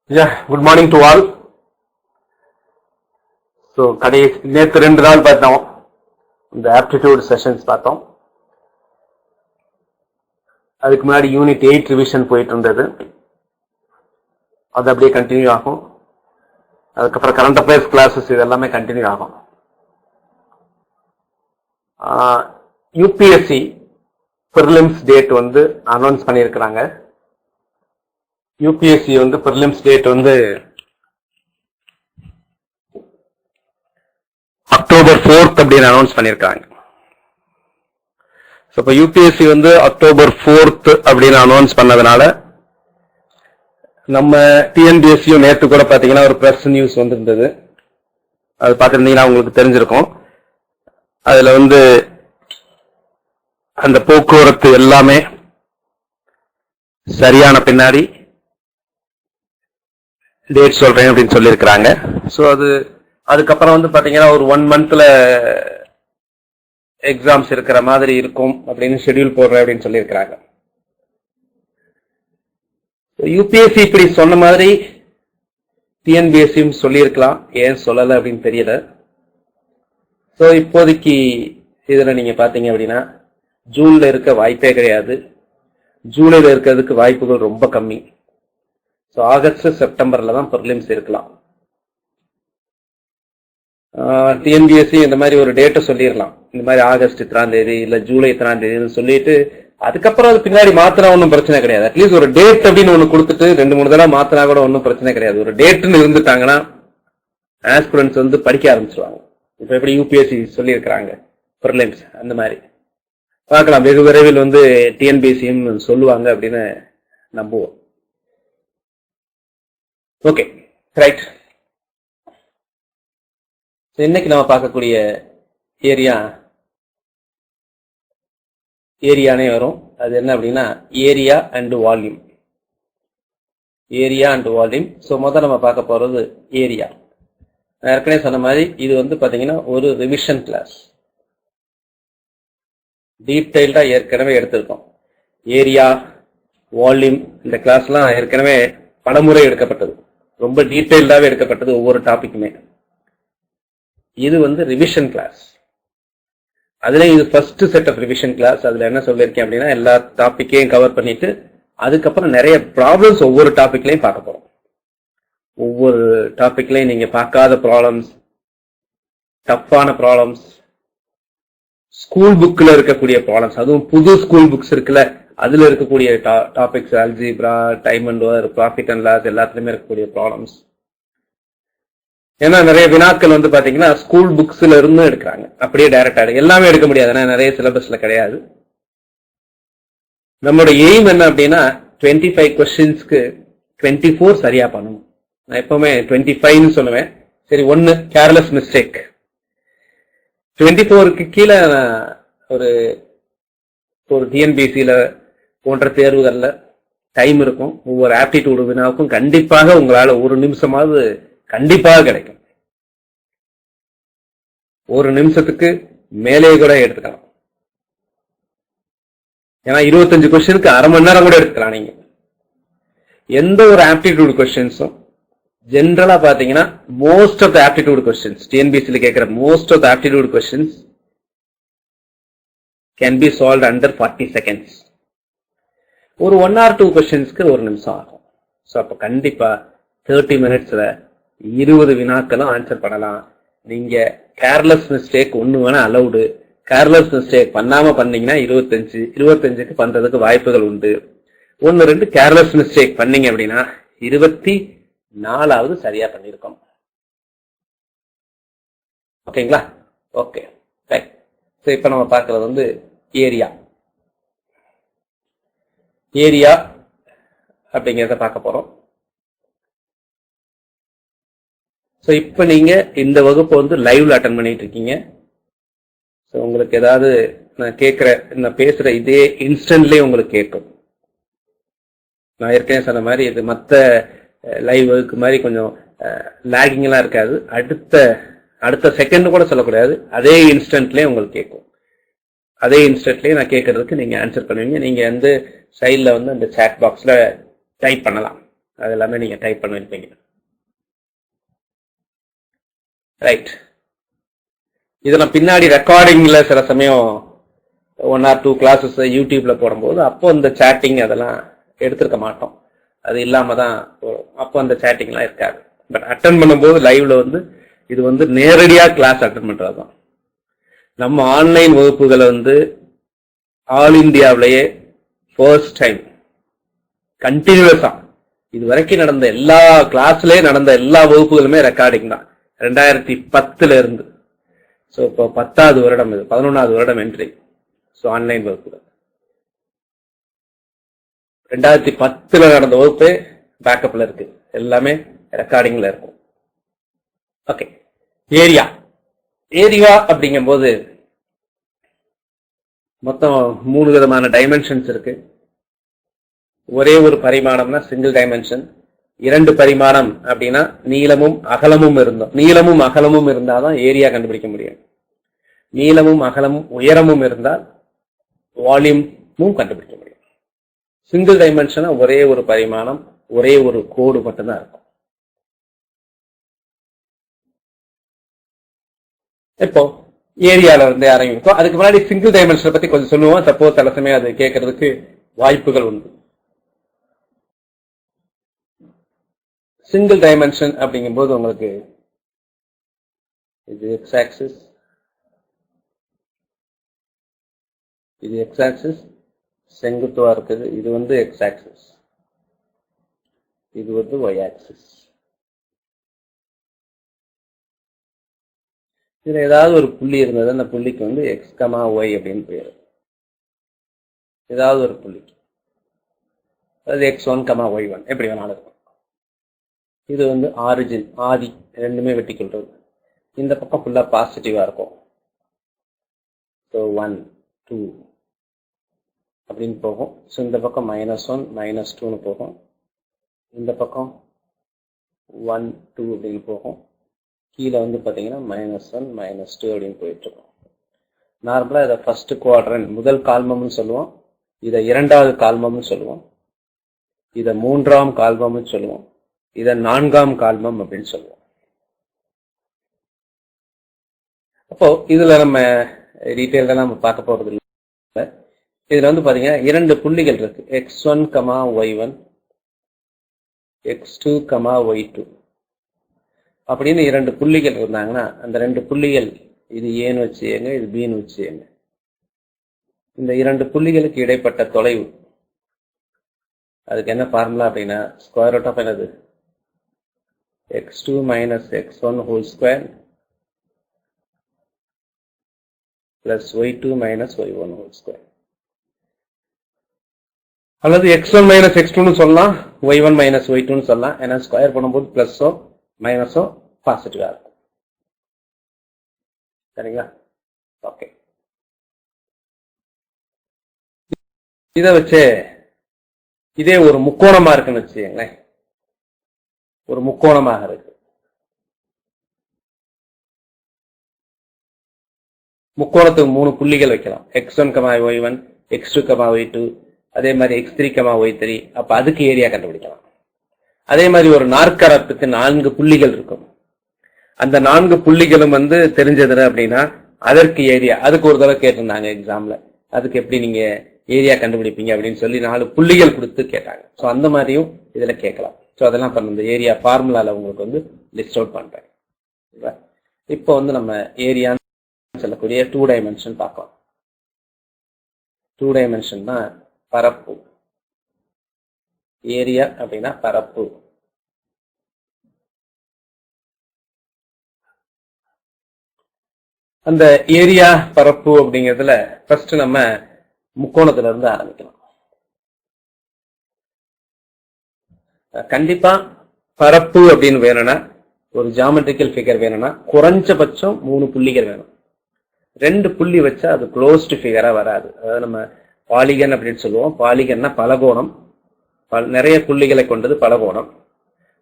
Yeah, good morning to all. So, நேற்று 2 நாள் பார்த்தோம், இந்த ஆப்டிடியூட் செஷன்ஸ் பார்த்தோம். அதுக்கு முன்னாடி யூனிட் 8 ரிவிஷன் போயிட்டு இருந்தது, அது அப்படியே கண்டினியூ ஆகும். அதுக்கப்புறம் கரண்ட் அஃபேர்ஸ் கிளாஸஸ் இது எல்லாமே கண்டினியூ ஆகும். யூபிஎஸ்சி பிரிலிம்ஸ் டேட் வந்து அனௌன்ஸ் பண்ணியிருக்கிறாங்க. யூபிஎஸ்சி வந்து பிரிலிம்ஸ் டேட் வந்து அக்டோபர் 4th அப்படின்னு அனௌன்ஸ் பண்ணியிருக்காங்க. இப்போ யூபிஎஸ்சி வந்து அக்டோபர் 4th அப்படின்னு அனௌன்ஸ் பண்ணதுனால நம்ம டிஎன்பிஎஸ்சியும் நேற்று கூட பார்த்தீங்கன்னா ஒரு பிரஸ் நியூஸ் வந்திருந்தது, அது பார்த்துருந்தீங்கன்னா உங்களுக்கு தெரிஞ்சிருக்கும். அதுல வந்து அந்த போக்குவரத்து எல்லாமே சரியான பின்னாடி டேட் சொல்றேன் அப்படின்னு சொல்லியிருக்கிறாங்க. ஸோ அதுக்கப்புறம் வந்து பாத்தீங்கன்னா ஒரு 1 monthல எக்ஸாம்ஸ் இருக்கிற மாதிரி இருக்கும் அப்படின்னு ஷெட்யூல் போடுறேன் அப்படின்னு சொல்லியிருக்கிறாங்க. யூபிஎஸ்சி இப்படி சொன்ன மாதிரி டிஎன்பிஎஸ்சியும் சொல்லியிருக்கலாம், ஏன் சொல்லலை அப்படின்னு தெரியல. ஸோ இப்போதைக்கு இதுல நீங்க பாத்தீங்க அப்படின்னா ஜூன்ல இருக்க வாய்ப்பே கிடையாது, ஜூலைல இருக்கிறதுக்கு வாய்ப்புகள் ரொம்ப கம்மி. ஸோ ஆகஸ்ட் செப்டம்பர்ல தான் பிரிலிம்ஸ் இருக்கலாம். டிஎன்பிஎஸ்சி இந்த மாதிரி ஒரு டேட்டை சொல்லிடலாம், இந்த மாதிரி ஆகஸ்ட் 3ஆம் தேதி இல்ல ஜூலை 3ஆம் தேதினு சொல்லிட்டு அதுக்கப்புறம் அது பின்னாடி மாத்தினா ஒன்றும் பிரச்சனை கிடையாது. அட்லீஸ்ட் ஒரு டேட் அப்படின்னு ஒன்று கொடுத்துட்டு 2-3 தடவை மாத்தினா கூட ஒன்றும் பிரச்சனை கிடையாது. ஒரு டேட்னு இருந்துட்டாங்கன்னா ஆஸ்பிரன்ஸ் வந்து படிக்க ஆரம்பிச்சிருவாங்க. இப்ப எப்படி யூபிஎஸ்சி சொல்லியிருக்கிறாங்க பிரிலிம்ஸ், அந்த மாதிரி பார்க்கலாம். வெகு விரைவில் வந்து டிஎன்பிஎஸ்சியும் சொல்லுவாங்க அப்படின்னு நம்புவோம். Okay, right. இன்னைக்கு நம்ம பார்க்கக்கூடிய ஏரியானே வரும். அது என்ன அப்படின்னா area and volume. Area and volume. So முதல்ல நம்ம பார்க்க போறது ஏரியா. நான் ஏற்கனவே சொன்ன மாதிரி இது வந்து பாத்தீங்கன்னா ஒரு ரிவிஷன் கிளாஸ். டீடைல்டா ஏற்கனவே எடுத்திருக்கோம். ஏரியா, வால்யூம் இந்த கிளாஸ்லாம் ஏற்கனவே பலமுறை எடுக்கப்பட்டது, ரொம்ப டீடைல்டாவே எடுக்கப்பட்டது ஒவ்வொரு டாபிக்குமே. இது வந்து ரிவிஷன் கிளாஸ். அதுல இது first set of revision class. அதுல என்ன சொல்லியிருக்கேன் அப்படின்னா எல்லா டாபிக்கையும் கவர் பண்ணிட்டு அதுக்கப்புறம் நிறைய ப்ராப்ளம்ஸ் ஒவ்வொரு டாபிக்லையும் பார்க்க போறோம். ஒவ்வொரு டாபிக்லையும் நீங்க பார்க்காத ப்ராப்ளம்ஸ், டஃப்பான ப்ராப்ளம்ஸ், ஸ்கூல் புக்ல இருக்கக்கூடிய ப்ராப்ளம்ஸ், அதுவும் புது ஸ்கூல் புக்ஸ் இருக்குல்ல, அதுல இருக்கக்கூடிய topics, algebra, time and work, profit and loss எல்லாத்துலயுமே இருக்கக்கூடிய ப்ராப்ளம்ஸ். ஏன்னா நிறைய வினாக்கள் வந்து பாத்தீங்கன்னா ஸ்கூல் புக்ஸ்ல இருந்து எடுக்கிறாங்க, அப்படியே டைரக்டா எல்லாமே எடுக்க முடியாது, ஏன்னா நிறைய சிலபஸ்ல கிடையாது. நம்மளோட எய்ம் என்ன அப்படின்னா 25 கொஸ்டின்ஸ்க்கு 24 சரியா பண்ணணும். நான் எப்பவுமே 25ன்னு சொல்லுவேன். சரி, 1 கேர்லெஸ் மிஸ்டேக். 24க்கு கீழே ஒரு டிஎன்பிஎஸ்சியில போன்ற தேர்வுகள்ல டைம் இருக்கும். ஒவ்வொரு ஆப்டிடியூடு வினாவுக்கும் கண்டிப்பாக உங்களால 1 நிமிஷமாவது கண்டிப்பாக கிடைக்கும். 1 நிமிஷத்துக்கு மேலே கூட எடுத்துக்கலாம். ஏன்னா 25 கொஸ்டினுக்கு அரை மணி நேரம் கூட எடுத்துக்கலாம். நீங்க எந்த ஒரு ஆப்டிடியூட் கொஸ்டின்ஸும் ஜென்ரலா பாத்தீங்கன்னா most of the aptitude questions, டிஎன்பிஎஸ்சில கேட்கிற most of the aptitude questions can be solved under 40 seconds. ஒரு 1 or 2 கொஸ்டின்ஸ்க்கு 1 நிமிஷம் ஆகும். ஸோ அப்போ கண்டிப்பா 30 minutesல 20 வினாக்களும் ஆன்சர் பண்ணலாம். நீங்க கேர்லெஸ் மிஸ்டேக் ஒண்ணு வேணா அலவுடு. கேர்லெஸ் மிஸ்டேக் பண்ணாம பண்ணீங்கன்னா 25க்கு பண்றதுக்கு வாய்ப்புகள் உண்டு. 1-2 கேர்லெஸ் மிஸ்டேக் பண்ணீங்க அப்படின்னா 24வது சரியா பண்ணிருக்கோம். ஓகேங்களா? Okay, right. ஸோ இப்போ நம்ம பார்க்கறது வந்து ஏரியா. ஏரியா அப்படிங்கிறத பார்க்க போறோம். ஸோ இப்போ நீங்க இந்த வகுப்பு வந்து லைவ்ல அட்டன் பண்ணிட்டு இருக்கீங்க. ஸோ உங்களுக்கு ஏதாவது நான் பேசுற இதே இன்ஸ்டன்ட்லேயே உங்களுக்கு கேட்கும். நான் ஏற்கனவே சொன்ன மாதிரி இது மற்ற லைவ் வகுப்பு மாதிரி கொஞ்சம் லேகிங்லாம் இருக்காது. அடுத்த செகண்ட் கூட சொல்லக்கூடாது, அதே இன்ஸ்டன்ட்லேயே உங்களுக்கு கேட்கும். அதே இன்ஸ்டன்ட்லேயே நான் கேட்கறதுக்கு நீங்க ஆன்சர் பண்ணுவீங்க. நீங்க வந்து சைட்ல வந்து அந்த சாட் பாக்ஸ்ல டைப் பண்ணலாம். அது எல்லாமே நீங்க டைப் பண்ணிருப்பீங்க. ரைட். இதெல்லாம் பின்னாடி ரெக்கார்டிங்ல சில சமயம் 1 or 2 கிளாஸஸ் யூடியூப்ல போடும்போது அப்போ இந்த சேட்டிங் அதெல்லாம் எடுத்திருக்க மாட்டோம். அது இல்லாம தான் அப்போ அந்த சேட்டிங்லாம் இருக்காது. பட் அட்டன் பண்ணும்போது லைவ்ல வந்து இது வந்து நேரடியா கிளாஸ் அட்டன் பண்றது தான். நம்ம ஆன்லைன் வகுப்புகளை வந்து ஆல் இந்தியாவிலேயே ஃபர்ஸ்ட் டைம் கண்டினியூஸா இது வரைக்கும் நடந்த எல்லா கிளாஸ்லயே நடந்த எல்லா வகுப்புகளுமே ரெக்கார்டிங் தான் 2010 இருந்து. ஸோ இப்போ 10வது வருடம், இது 11வது வருடம் என்ட்ரி. ஸோ ஆன்லைன் வகுப்புகள் 2010 நடந்த வகுப்பு பேக்கப்ல இருக்கு, எல்லாமே ரெக்கார்டிங்ல இருக்கும். ஓகே. ஏரியா அப்படிங்கும் போது மொத்தம் 3 விதமான டைமென்ஷன்ஸ் இருக்கு. ஒரே ஒரு பரிமாணம்னா சிங்கிள் டைமென்ஷன். 2 பரிமாணம் அப்படின்னா நீளமும் அகலமும் இருந்தாதான் ஏரியா கண்டுபிடிக்க முடியும். நீளமும் அகலமும் உயரமும் இருந்தால் வால்யூமும் கண்டுபிடிக்க முடியும். சிங்கிள் டைமென்ஷனா ஒரே ஒரு பரிமாணம், ஒரே ஒரு கோடு மட்டும்தான் இருக்கும். இப்போ ஏரியால இருந்து ஆரம்பிக்கும். அதுக்கு முன்னாடி சிங்கிள் டைமென்ஷனை பத்தி கொஞ்சம் சொல்லுவோம். சப்போஸ் சில சமயம் அது கேட்கறதுக்கு வாய்ப்புகள் உண்டு. சிங்கிள் டைமென்ஷன் அப்படிங்கும் போது உங்களுக்கு இது எக்ஸ் ஆக்சிஸ், இது எக்ஸ் ஆக்சிஸ் செங்குத்துவா இருக்குது. இது வந்து எக்ஸ் ஆக்சிஸ், இது வந்து ஒய் ஆக்சிஸ். இதுல ஏதாவது ஒரு புள்ளி இருந்தது, அந்த புள்ளிக்கு வந்து எக்ஸ் கமா ஒய் அப்படின்னு பேரு. ஏதாவது ஒரு புள்ளிக்கு அதாவது x1, y1 எப்படி வேணாலும் இருக்கும். இது வந்து ஆரிஜின், ஆதி, ரெண்டுமே வெட்டி கொள்றது. இந்த பக்கம் ஃபுல்லா பாசிட்டிவா இருக்கும். ஸோ 1, 2 அப்படின்னு போகும். ஸோ இந்த பக்கம் -1, -2ன்னு போகும். இந்த பக்கம் 1, 2 அப்படின்னு போகும். கீழே வந்து பார்த்தீங்கன்னா -1, -2 அப்படின்னு போயிட்டு இருக்கும். நார்மலாக இதை ஃபர்ஸ்ட் குவாட்ரண்ட், முதல் கால்மம்னு சொல்லுவோம். இதை 2வது கால்மம்னு சொல்லுவோம். இதை 3ஆம் கால்மம்னு சொல்லுவோம். இதை 4ஆம் கால்மம் அப்படின்னு சொல்லுவோம். அப்போ இதுல நம்ம டீட்டெயில்டா நம்ம பார்க்க போறது இல்லை. இதுல வந்து பாத்தீங்கன்னா 2 புள்ளிகள் இருக்கு. x1, y1, x2, y2 அப்படின்னு 2 புள்ளிகள் இருந்தாங்கன்னா அந்த 2 புள்ளிகள் இது ஏன்னு வச்சுங்க, இது பின்னு வச்சுங்க. இந்த 2 புள்ளிகளுக்கு இடைப்பட்ட தொலைவு, அதுக்கு என்ன ஃபார்முலா அப்படின்னா ஸ்கொயர் ரூட் ஆஃப் என்னது x2 minus x1 whole square plus y2 minus y1 whole square. அல்லது x1 minus x2 சொல்லலாம், y1 minus y2 சொல்லலாம். ஏன்னா ஸ்கொயர் பண்ணும்போது பிளஸோ மைனஸோ பாசிட்டிவா இருக்கும். சரிங்களா? ஓகே. இதை வச்சு இதே ஒரு முக்கோணமா இருக்குன்னு வச்சுக்கங்களேன். ஒரு முக்கோணமாக இருக்கு. முக்கோணத்துக்கு 3 புள்ளிகள் வைக்கலாம். x1, y1, x2, y2, அதே மாதிரி x3, y3. அப்ப அதுக்கு ஏரியா கண்டுபிடிக்கலாம். அதே மாதிரி ஒரு நாற்கரத்துக்கு 4 புள்ளிகள் இருக்கும். அந்த 4 புள்ளிகளும் வந்து தெரிஞ்சது அப்படின்னா அதற்கு ஏரியா, அதுக்கு ஒரு தடவை கேட்டிருந்தாங்க எக்ஸாம்ல, அதுக்கு எப்படி நீங்க ஏரியா கண்டுபிடிப்பீங்க அப்படின்னு சொல்லி 4 புள்ளிகள் கொடுத்து கேட்டாங்க. ஸோ அந்த மாதிரியும் இதுல கேட்கலாம். ஸோ அதெல்லாம் பண்ண இந்த ஏரியா ஃபார்முலால உங்களுக்கு வந்து லிஸ்ட் அவுட் பண்றேன். இப்போ வந்து நம்ம ஏரியான்னு சொல்லக்கூடிய 2 டைமென்ஷன் பார்க்கலாம். 2 டைமென்ஷன் தான் பரப்பு. ஏரியா அப்படின்னா பரப்பு. அந்த ஏரியா பரப்பு அப்படிங்கிறதுல ஃபர்ஸ்ட் நம்ம முக்கோணத்துல இருந்து ஆரம்பிக்கலாம். கண்டிப்பா பரப்பு அப்படின்னு வேணும்னா, ஒரு ஜியாமெட்ரிக்கல் ஃபிகர் வேணும்னா குறைஞ்சபட்சம் 3 புள்ளிகள் வேணும். 2 புள்ளி வச்சா அது க்ளோஸ்டு ஃபிகரா வராது. அதாவது நம்ம பாலிகன் அப்படின்னு சொல்லுவோம். பாலிகன்னா பலகோணம், நிறைய புள்ளிகளை கொண்டது பலகோணம்.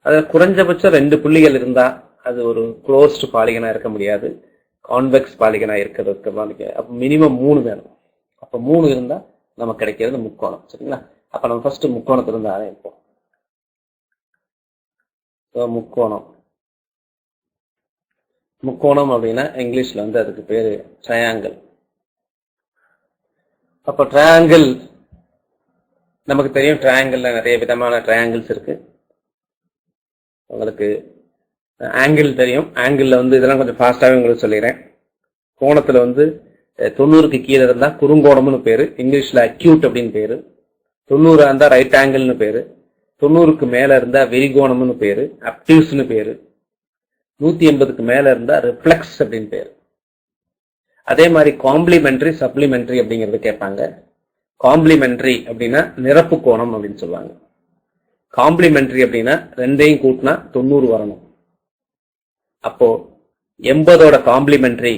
அதுல குறைஞ்சபட்சம் 2 புள்ளிகள் இருந்தா அது ஒரு க்ளோஸ்டு பாலிகனா இருக்க முடியாது, கான்வெக்ஸ் பாலிகனா இருக்கிறதுக்கு. அப்ப மினிமம் 3 வேணும். அப்ப 3 இருந்தா நமக்கு கிடைக்கிறது முக்கோணம். சரிங்களா? அப்ப நம்ம ஃபர்ஸ்ட் முக்கோணத்துல இருந்து ஆரம்பிப்போம். முக்கோணம். முக்கோணம் அப்படின்னா இங்கிலீஷ்ல வந்து அதுக்கு பேரு ட்ரையாங்கிள். அப்ப ட்ரையாங்கிள் நமக்கு தெரியும். ட்ரையாங்கிள்ல நிறைய விதமான ட்ரையாங்கிள்ஸ் இருக்கு. உங்களுக்கு ஆங்கிள் தெரியும். ஆங்கிள் வந்து இதெல்லாம் கொஞ்சம் ஃபாஸ்டாவே உங்களுக்கு சொல்லிடுறேன். கோணத்துல வந்து 90க்கு கீழே இருந்தா குறுங்கோணம்னு பேரு. இங்கிலீஷ்ல அக்யூட் அப்படின்னு பேரு. 90 இருந்தா ரைட் ஆங்கிள்னு பேரு. 90க்கு மேல இருந்தா விரிகோணம்னு பேரு, அப்டியூஸ்னு பேரு. 180க்கு மேல இருந்தா ரிஃப்ளெக்ஸ் அப்படின்னு பேரு. அதே மாதிரி காம்ப்ளிமெண்டரி, சப்ளிமெண்டரி அப்படிங்கறது கேட்பாங்க. காம்ப்ளிமெண்டரி அப்படின்னா நிரப்பு கோணம் அப்படின்னு சொல்லுவாங்க. காம்ப்ளிமெண்டரி அப்படின்னா ரெண்டையும் கூட்டினா 90 வரணும். அப்போ 80ஓட காம்ப்ளிமெண்டரி,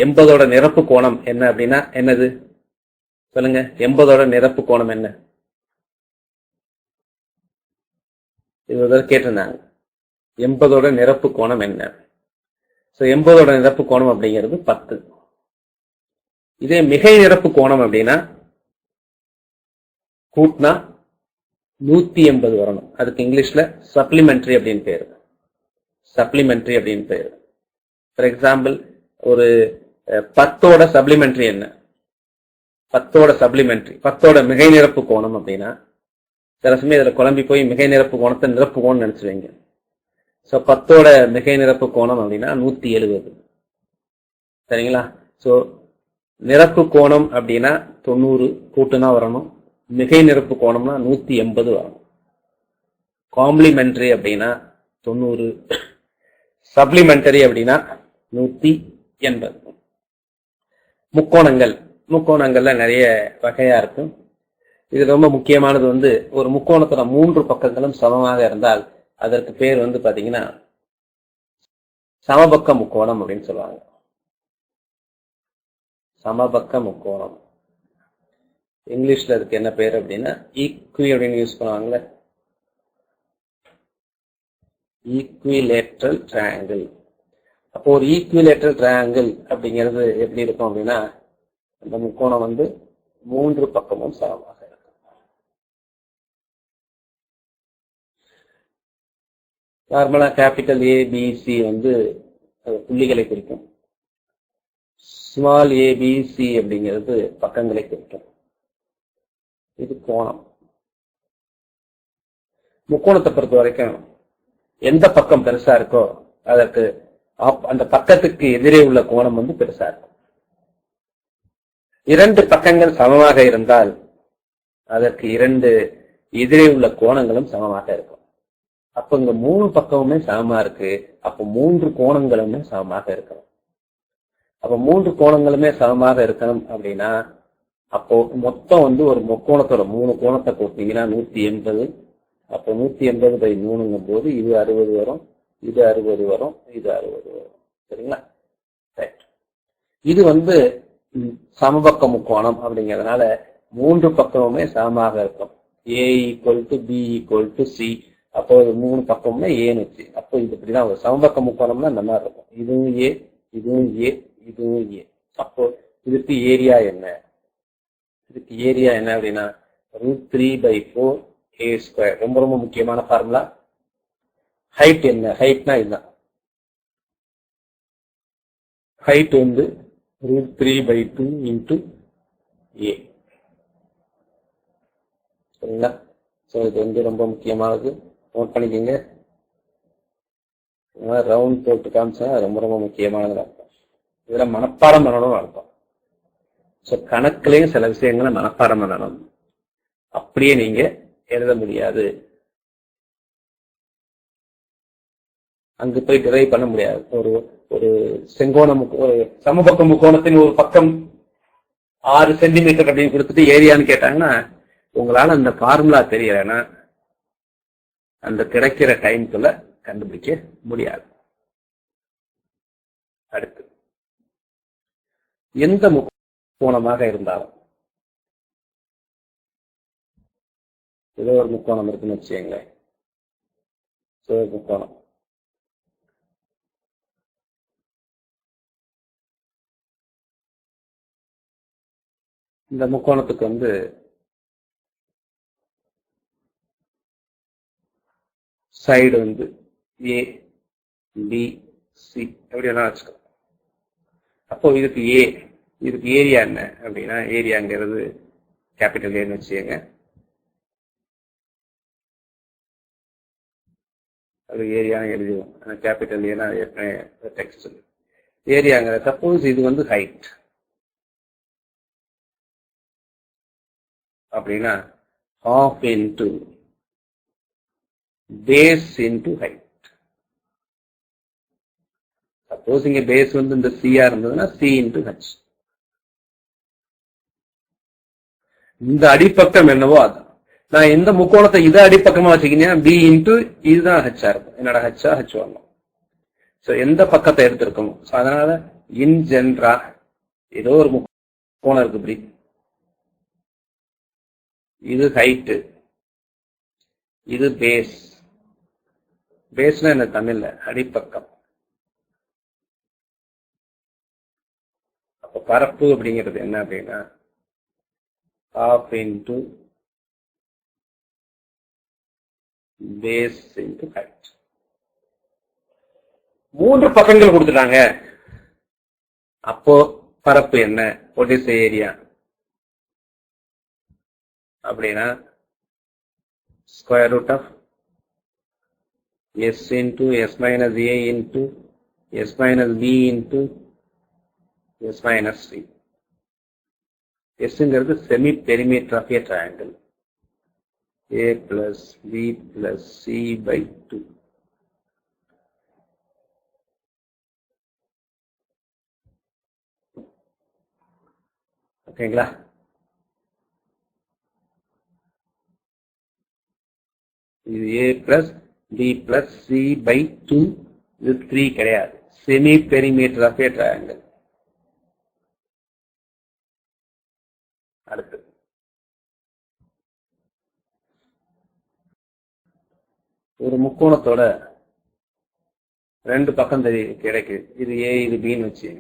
80ஓட நிரப்பு கோணம் என்ன அப்படின்னா என்னது சொல்லுங்க? 80ஓட நிரப்பு கோணம் என்ன? இது கேட்டிருந்தாங்க. 80ஓட நிரப்பு கோணம் என்ன? 80ஓட நிரப்பு கோணம் அப்படிங்கிறது 10. இதே மிகை நிரப்பு கோணம் அப்படின்னா கூட்டினா 180 வரணும். அதுக்கு இங்கிலீஷ்ல சப்ளிமெண்டரி அப்படின்னு பேரு. சப்ளிமெண்டரி அப்படின்னு பேரு. ஃபார் எக்ஸாம்பிள், ஒரு 10ஓட சப்ளிமெண்டரி என்ன? 10ஓட சப்ளிமெண்டரி, 10ஓட மிகை நிரப்பு கோணம் அப்படின்னா, சில சமயம் இதுல குழம்பி போய் மிகை நிரப்பு கோணத்தை நிரப்பு கோணம் நினைச்சுவீங்க. சோ 10ஓட மிகை நிரப்பு கோணம் அப்படின்னா 170. சரிங்களா? சோ நிரப்பு கோணம் அப்படின்னா 90 கூட்டுனா வரணும். மிகை நிரப்பு கோணம்னா 180 வரணும். காம்ப்ளிமெண்டரி அப்படின்னா 90, சப்ளிமெண்டரி அப்படின்னா 180. முக்கோணங்கள். முக்கோணங்கள்ல நிறைய வகையா இருக்கும். இது ரொம்ப முக்கியமானது வந்து ஒரு முக்கோணத்தோட 3 பக்கங்களும் சமமாக இருந்தால் அதற்கு பேர் வந்து பாத்தீங்கன்னா சமபக்க முக்கோணம் அப்படின்னு சொல்லுவாங்க. சமபக்க முக்கோணம். இங்கிலீஷ்ல அதுக்கு என்ன பேர் அப்படின்னா ஈக்வி அப்படின்னு யூஸ் பண்ணுவாங்கல்ல, ஈக்விலேட்ரல் ட்ரையாங்கிள். அப்போ ஒரு ஈக்விலேட்ரல் ட்ரையாங்கிள் அப்படிங்கிறது எப்படி இருக்கும் அப்படின்னா, அந்த முக்கோணம் வந்து 3 பக்கமும் சமமாக இருக்கும். நார்மலா கேபிட்டல் ஏ பி சி வந்து புள்ளிகளை குறிக்கும். ஸ்மால் ஏ பி சி அப்படிங்கிறது பக்கங்களை குறிக்கும். இது கோணம். முக்கோணத்தை பொறுத்த வரைக்கும் எந்த பக்கம் பெருசா இருக்கோ அதற்கு அந்த பக்கத்துக்கு எதிரே உள்ள கோணம் வந்து பெருசா இருக்கும். 2 பக்கங்கள் சமமாக இருந்தால் அதற்கு 2 எதிரே உள்ள கோணங்களும் சமமாக இருக்கும். அப்ப இங்க 3 பக்கமுமே சமமா இருக்கு. அப்ப 3 கோணங்களுமே சமமாக இருக்கணும். அப்ப 3 கோணங்களுமே சமமாக இருக்கணும் அப்படின்னா, அப்போ மொத்தம் வந்து ஒரு முக்கோணத்தோட 3 கோணத்தை கூட்டினீங்கன்னா 180. அப்போ 180/3ங்கும் போது இது 60 வரும், இது 60 வரும், இது 60 வரும். சரிங்களா? இது வந்து சமபக்க முக்கோணம் அப்படிங்கிறதுனால 3 பக்கமுமே சமமாக இருக்கும். A = B = C. அப்போ 3 பக்கமுமே ஏன்னு வச்சு, அப்போ இது இப்படிதான் ஒரு சமபக்க முக்கோணம்னா இந்த மாதிரி இருக்கும். இதுவும் ஏ, இதுவும் ஏ, இதுவும் ஏ. அப்போ இதுக்கு ஏரியா என்ன? இதுக்கு ஏரியா என்ன அப்படின்னா √3/4a². ரொம்ப ரொம்ப முக்கியமான ஃபார்முலா. ஹைட் என்ன? ஹைட்னா இதுதான். ஹைட் வந்து √3/2 × a. சரிங்களா? சோ இது வந்து ரொம்ப முக்கியமானது. நோட் பண்ணிக்கோங்க. ரவுண்ட் போட்டு காமிச்சா ரொம்ப ரொம்ப முக்கியமானது அர்த்தம். இதுல மனப்பாடம் பண்ணணும் அர்த்தம். சோ கணக்குலயும் சில விஷயங்களை மனப்பாடம் பண்ணணும். அப்படியே நீங்க எழுத முடியாது. அங்கு போய் டிரைவ் பண்ண முடியாது. ஒரு செங்கோண ஒரு சமபக்க முக்கோணத்தின் ஒரு பக்கம் 6 சென்டிமீட்டர் அப்படின்னு கொடுத்துட்டு ஏரியான்னு கேட்டாங்கன்னா உங்களால அந்த ஃபார்முலா தெரியலன்னா அந்த கிடைக்கிற டைம்குள்ள கண்டுபிடிக்க முடியாது. அடுத்து எந்த முக்கோணமாக இருந்தாலும், ஏதோ ஒரு முக்கோணம் இருக்குன்னு வச்சுக்கோங்களேன். முக்கோணம் இந்த முக்கோணத்துக்கு வந்து சைடு வந்து ஏ பி சி எப்படி வேணா வச்சுக்கோ. அப்போ இதுக்கு ஏரியா என்ன அப்படின்னா, ஏரியாங்கிறது கேபிட்டல் ஏன்னு வச்சுக்கோங்க. அது ஏரியான்னு எழுதுவோம். கேபிட்டல் ஏன்னா டெக்ஸ்ட் ஏரியாங்கிற. சப்போஸ் இது வந்து ஹைட் அப்படின்னா half into base into height. Suppose இங்க பேஸ் வந்து இந்த சியா இருந்ததுன்னா சி இன்டு ஹெச். இந்த அடிப்பக்கம் என்னவோ அதான். நான் எந்த முக்கோணத்தை இதை அடிப்பக்கமா வச்சுக்கிட்டேன் பி இன்டு இதுதான் ஹெச்சா இருக்கும். என்னோட ஹெச்சா ஹெச் வரணும். ஸோ எந்த பக்கத்தை எடுத்திருக்கணும். ஸோ அதனால இன் ஜென்ரா ஏதோ ஒரு முக்கோணம் இருக்கு இப்படி. இது ஹைட்டு, இது பேஸ். பேஸ்னா என்ன தமிழ்ல அடிப்பக்கம். அப்ப பரப்பு அப்படிங்கிறது என்ன அப்படின்னா half into base into height. 3 பக்கங்கள் கொடுத்துட்டாங்க. அப்போ பரப்பு என்ன, what is the area அப்படின்னா square root of s into s minus a into s minus b into s minus c. S semi perimeter of a triangle. A plus B plus C by 2. ஓகேங்களா? இது A plus B plus C by 2. இது 3 கிடையாது. Semi perimeter of a triangle. அடுத்து ஒரு முக்கோணத்தோட 2 பக்கம் கிடைக்குது. இது A இது பின்னு வச்சு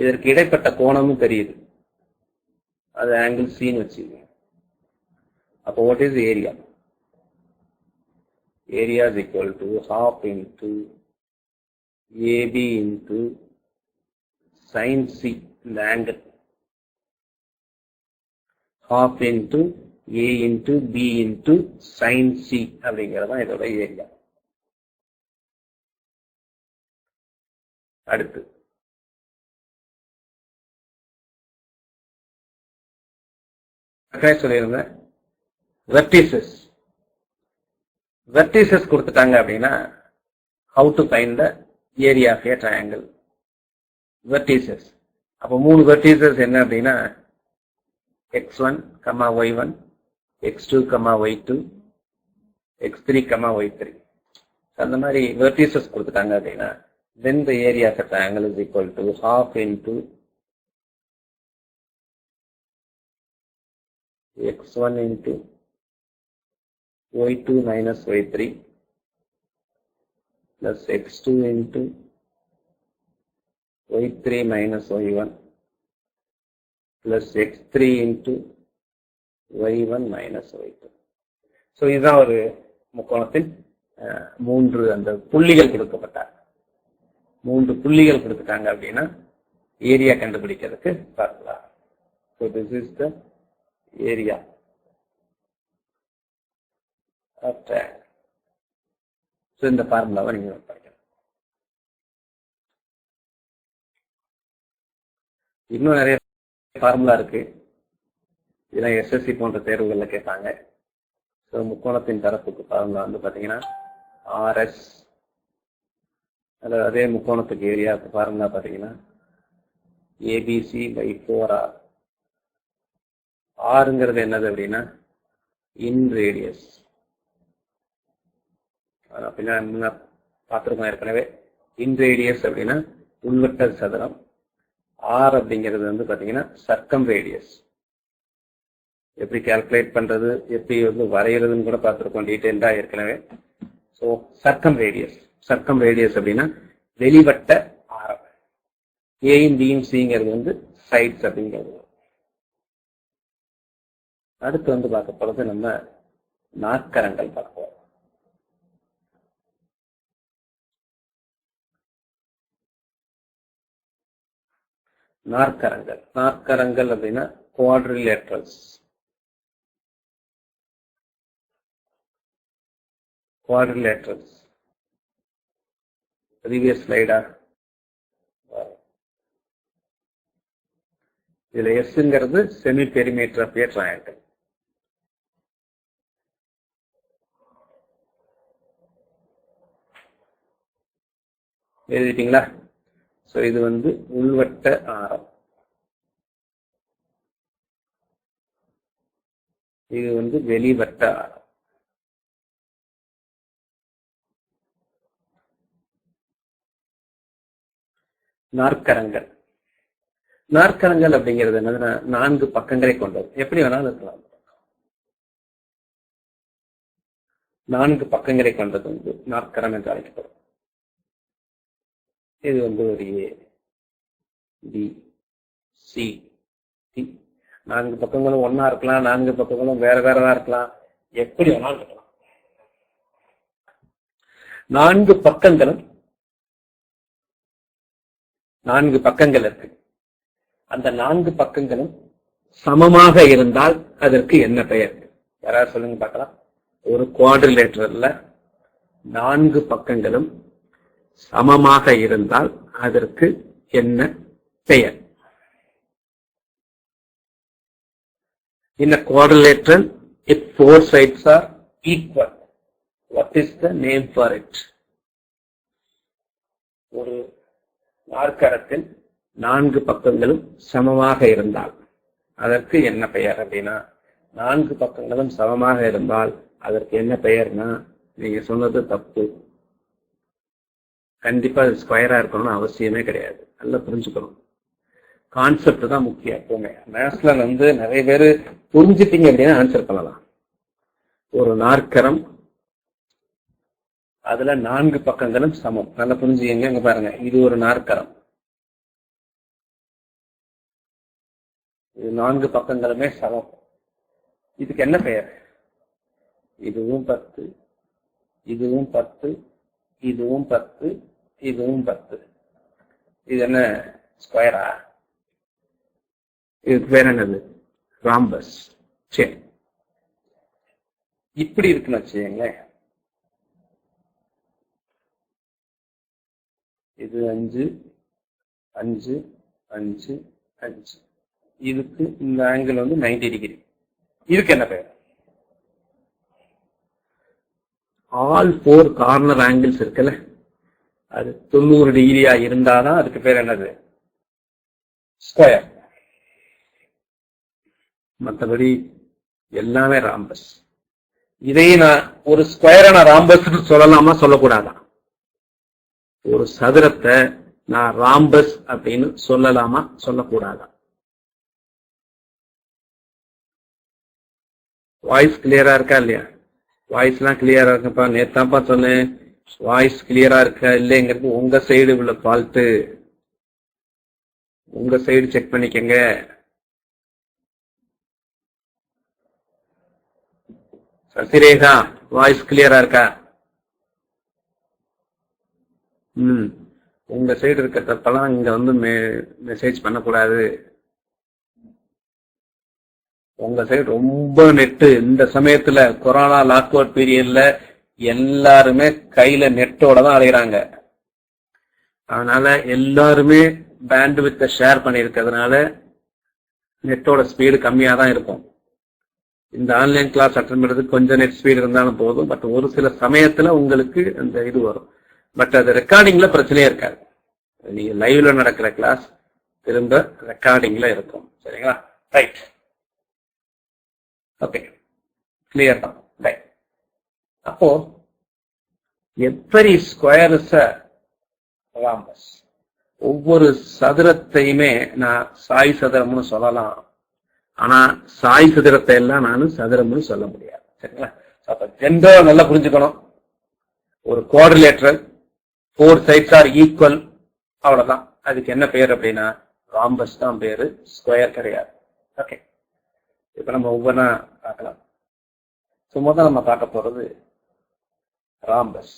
இதற்கு இடைப்பட்ட கோணமும் தெரியுது. அது ஆங்கிள் சின்னு வச்சு. அப்போ what is area? Area is equal to half into AB into sin C, இந்த angle. half into A into B into sin C அப்படிங்கிறதான் இதோட ஏரியா. அடுத்து சொல்லியிருந்தேன் வெர்டிசஸ். வெர்டிசஸ் கொடுத்துட்டாங்க அப்படின்னா how to find the area of a triangle. Vertices. அப்போ 3 vertices என்ன அப்படின்னா x1, y1, x2, y2, x3, y3. அந்த மாதிரி வெர்டிசஸ் கொடுத்துட்டாங்க அப்படின்னா then the area of a triangle is equal to half into x1 into y2 minus y3 plus x2 into y3 minus y1 plus x3 into y1 minus y2. So இதுதான் ஒரு முக்கோணத்தின் 3 அந்த புள்ளிகள் கொடுக்கப்பட்டார். 3 புள்ளிகள் கொடுத்துட்டாங்க அப்படின்னா ஏரியா கண்டுபிடிக்கிறதுக்கு பார்க்கலாம். So this is the area of triangle. So இந்த ஃபார்முலாவை நீங்க படிக்கணும். இன்னும் நிறைய ஃபார்முலா இருக்கு. இதெல்லாம் எஸ்எஸ்சி போன்ற தேர்வுகள்ல கேட்பாங்க. ஸோ முக்கோணத்தின் பரப்புக்கு ஃபார்முலா வந்து பாத்தீங்கன்னா ஆர்எஸ். அதே முக்கோணத்துக்கு ஏரியா ஃபார்முலா பாத்தீங்கன்னா ஏபிசி பை 4R. ஆறுங்கிறது என்னது அப்படின்னா இன் ரேடியஸ். அப்படின்னா பார்த்துருக்கோம் ஏற்கனவே. இன் ரேடியஸ் அப்படின்னா உள்வட்ட சதுரம். ஆர் அப்படிங்கிறது வந்து பாத்தீங்கன்னா சர்க்கம் ரேடியஸ். எப்படி கால்குலேட் பண்றது, எப்படி வந்து வரைகிறதுன்னு கூட பார்த்துருக்கோம் டீடைல்டா ஏற்கனவே. ஸோ சர்க்கம் ரேடியஸ். சர்க்கம் ரேடியஸ் அப்படின்னா வெளிவட்ட ஆரம். ஏயும் பியும் சிங்கிறது வந்து சைட்ஸ் அப்படிங்கிறது. அடுத்து வந்து பார்க்க போறது நம்ம நாற்கரங்கள் பார்ப்போம். நாற்கரங்கள். நாற்கரங்கள் அப்படின்னா குவாட்ரிலேட்ரல்ஸ். குவாட்ரிலேட்ரல்ஸ் ப்ரீவியஸ் ஸ்லைடா? இதுல எஸ்ங்கிறது semi perimeter of a triangle. எழுதிட்டீங்களா? சோ இது உள்வட்ட ஆரம், இது வெளிவட்ட ஆரம். நாற்கரங்கள். நாற்கரங்கள் அப்படிங்கிறது என்னதுன்னா 4 பக்கங்களை கொண்டது. எப்படி வேணாலும் இருக்கலாம். 4 பக்கங்களை கொண்டது நாற்கரம் என்று அழைக்கப்படும். இது ஒரு ஏ, பி, சி, டி. 4 பக்கங்களும் ஒன்னா இருக்கலாம், 4 பக்கங்களும் வேற வேறதா இருக்கலாம், எப்படி வேணாலும் இருக்கலாம். 4 பக்கங்களும் 4 பக்கங்கள் இருக்கு. அந்த 4 பக்கங்களும் சமமாக இருந்தால் அதற்கு என்ன பெயர்? யாராவது சொல்லுங்க பார்க்கலாம். ஒரு குவாட்ரிலேட்டரல்ல 4 பக்கங்களும் சமமாக இருந்தால் அதற்கு என்ன பெயர்? In a quadrilateral, if 4 sides are equal, what is the name for it? ஒரு நாற்கரத்தில் 4 பக்கங்களும் சமமாக இருந்தால் அதற்கு என்ன பெயர் அப்படின்னா, 4 பக்கங்களும் சமமாக இருந்தால் அதற்கு என்ன பெயர்னா, நீங்க சொன்னது தப்பு. கண்டிப்பா அது ஸ்கொயரா இருக்கணும்னு அவசியமே கிடையாது. நல்லா புரிஞ்சுக்கணும். கான்செப்ட் தான் முக்கியம். எப்பவுமே மேத்ஸ்ல நிறைய பேர் புரிஞ்சுட்டீங்க அப்படின்னா ஆன்சர் பண்ணலாம். ஒரு நாற்கரம், அதுல 4 பக்கங்களும் சமம். நல்லா புரிஞ்சுக்கங்க. இங்க பாருங்க, இது ஒரு நாற்கரம். இது 4 பக்கங்களுமே சமம். இதுக்கு என்ன பெயர்? இதுவும் 10, இதுவும் 10, இதுவும் 10, இதுவும் 10. இது என்ன ஸ்கொயரா? இதுக்கு பேர் என்னது? ராம்பஸ். சரி, இப்படி இருக்குன்னு வச்சுக்கீங்களேன். இது 5, 5, 5, 5. இதுக்கு இந்த ஆங்கிள் 90 டிகிரி. இதுக்கு என்ன பெயர்? ஆல் 4 கார்னர் ஆங்கிள்ஸ் இருக்குல்ல, அது 90 டிகிரியா இருந்தாதான் அதுக்கு பேர் என்னது? ஸ்கொயர். மற்றபடி எல்லாமே ராம்பஸ். இதை நான் ஒரு ஸ்கொயரான ராம்பஸ் சொல்லலாமா சொல்லக்கூடாதா? ஒரு சதுரத்தை நான் ராம்பஸ் அப்படின்னு சொல்லலாமா சொல்லக்கூடாதா? வாய்ஸ் கிளியரா இருக்கா இல்லையா? வாய்ஸ் எல்லாம் கிளியரா இருக்குப்பா. நேத்தாப்பா சொன்னேன், வாய்ஸ் கிளியரா இருக்கா இல்லைங்கிறது உங்க சைடு உள்ள ஃபால்ட். உங்க சைடு செக் பண்ணிக்கங்க. சசிரேகா, வாய்ஸ் கிளியரா இருக்கா? உங்க சைடு இருக்க தப்பெல்லாம் இங்க மெசேஜ் பண்ணக்கூடாது. உங்க சைடு ரொம்ப நெட்டு. இந்த சமயத்துல கொரோனா லாக் அவுட் பீரியட்ல எல்லாருமே கையில நெட்டோட தான் அலைகிறாங்க. அதனால எல்லாருமே பேண்ட் வித்த ஷேர் பண்ணிருக்கிறதுனால நெட்டோட ஸ்பீடு கம்மியா தான் இருக்கும். இந்த ஆன்லைன் கிளாஸ் அட்டன் பண்றதுக்கு கொஞ்சம் நெட் ஸ்பீடு இருந்தாலும் போதும். பட் ஒரு சில சமயத்துல உங்களுக்கு அந்த இது வரும். பட் அது ரெக்கார்டிங்ல பிரச்சனையே இருக்காது. நீங்க லைவ்ல நடக்கிற கிளாஸ் திரும்ப ரெக்கார்டிங்ல இருக்கும். சரிங்களா? ரைட், ஓகே, கிளியர் தான். ரைட். அப்போ every square is a rhombus. ஒவ்வொரு சதுரத்தையுமே நான் சாய் சதுரம்னு சொல்லலாம். ஆனா சாய் சதுரத்தை எல்லாம் நான் சதுரம்னு சொல்ல முடியாது. சரிங்களா? அப்ப ஜென்ரலா நல்லா புரிஞ்சுக்கணும். ஒரு குவாட்ரிலேட்டரல் 4 sides are equal, அவ்வளவுதான். அதுக்கு என்ன பேர் அப்படின்னா ராம்பஸ் தான் பேரு, ஸ்கொயர் கிடையாது. ஓகே, இப்ப நம்ம ஒவ்வொன்றா பார்க்கலாம். முதல்ல நம்ம பார்க்க போறது ராம்பஸ்.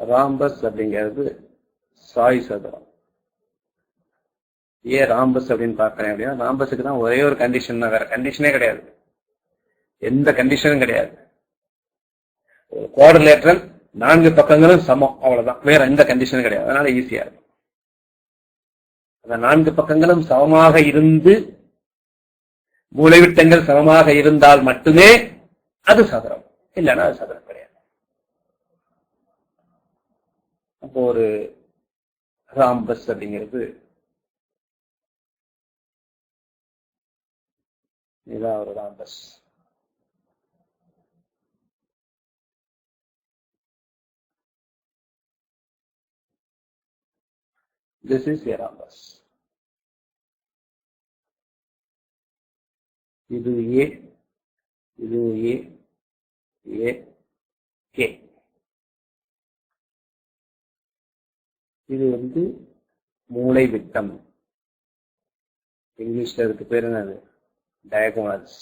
ராம்பஸ் அப்படிங்கிறது சாய் சதுரம். ஏன் ராம்பஸ் அப்படின்னு பாக்குறேன் அப்படின்னா, ராம்பஸுக்கு தான் ஒரே ஒரு கண்டிஷன் தான், வேற கண்டிஷனே கிடையாது, எந்த கண்டிஷனும் கிடையாது. குவாட்ரிலேட்டரல் 4 பக்கங்களும் சமம், அவ்வளவுதான், வேற எந்த கண்டிஷனும் கிடையாது. அதனால ஈஸியா இருக்கும். அந்த 4 பக்கங்களும் சமமாக இருந்து மூலைவிட்டங்கள் சமமாக இருந்தால் மட்டுமே அது சதுரம், இல்லைன்னா அது சதுரம் கிடையாது. அப்போ ஒரு ராம்பஸ் அப்படிங்கிறது இதான் ஒரு rhombus. This is a rhombus. இது A, இது A, A, K. இது வந்து மூளை விட்டம். இங்கிலீஷ்ல இதுக்கு பேர் என்னது? டயகோனல்ஸ்.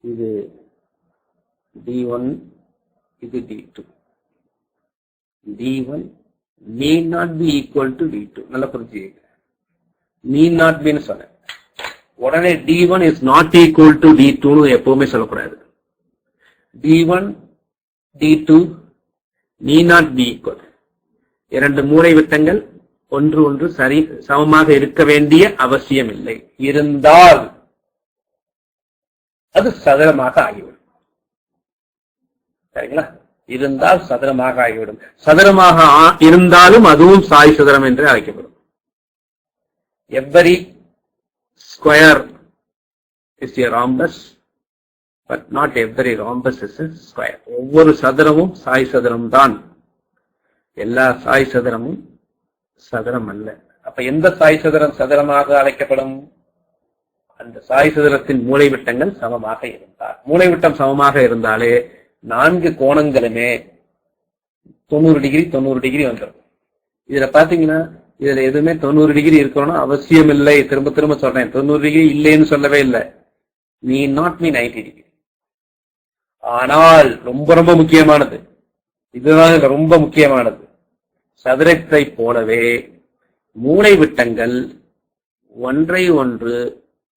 இது D1, இது D2. D1 need not be equal to D2. நல்ல புரிஞ்சுக்க. need not be ன்னு சொன்னேன். உடனே D1 is not equal to D2 ன்னு எப்பவுமே சொல்லக்கூடாது. D1, D2 need not be equal. இரண்டு மூலை விட்டங்கள் ஒன்று ஒன்று சரி சமமாக இருக்க வேண்டிய அவசியம் இல்லை. இருந்தால் அது சதுரமாக ஆகிவிடும். சரிங்களா? இருந்தால் சதுரமாக ஆகிவிடும். சதுரமாக இருந்தாலும் அதுவும் சாய் சதுரம் என்று அழைக்கப்படும். Every square is a rhombus, but not every rhombus is a square. ஒவ்வொரு சதுரமும் சாய் சதுரம் தான். எல்லா சாய் சதுரமும் சதுரம் அல்ல. அப்ப எந்த சாய் சதுரம் சதுரமாக அழைக்கப்படும்? அந்த சாய் சதுரத்தின் மூலைவிட்டங்கள் சமமாக இருந்தால். மூலைவிட்டம் சமமாக இருந்தாலே 4 கோணங்களுமே 90 டிகிரி 90 டிகிரி வந்துடும். இதுல பாத்தீங்கன்னா இதுல எதுவுமே 90 டிகிரி இருக்கணும்னு அவசியம் இல்லை. திரும்ப திரும்ப சொல்றேன், 90 டிகிரி இல்லைன்னு சொல்லவே இல்லை. need not be 90 degree. ஆனால் ரொம்ப ரொம்ப முக்கியமானது, இதுதான் ரொம்ப முக்கியமானது, சதுரத்தை போலவே மூலை விட்டங்கள் ஒன்றை ஒன்று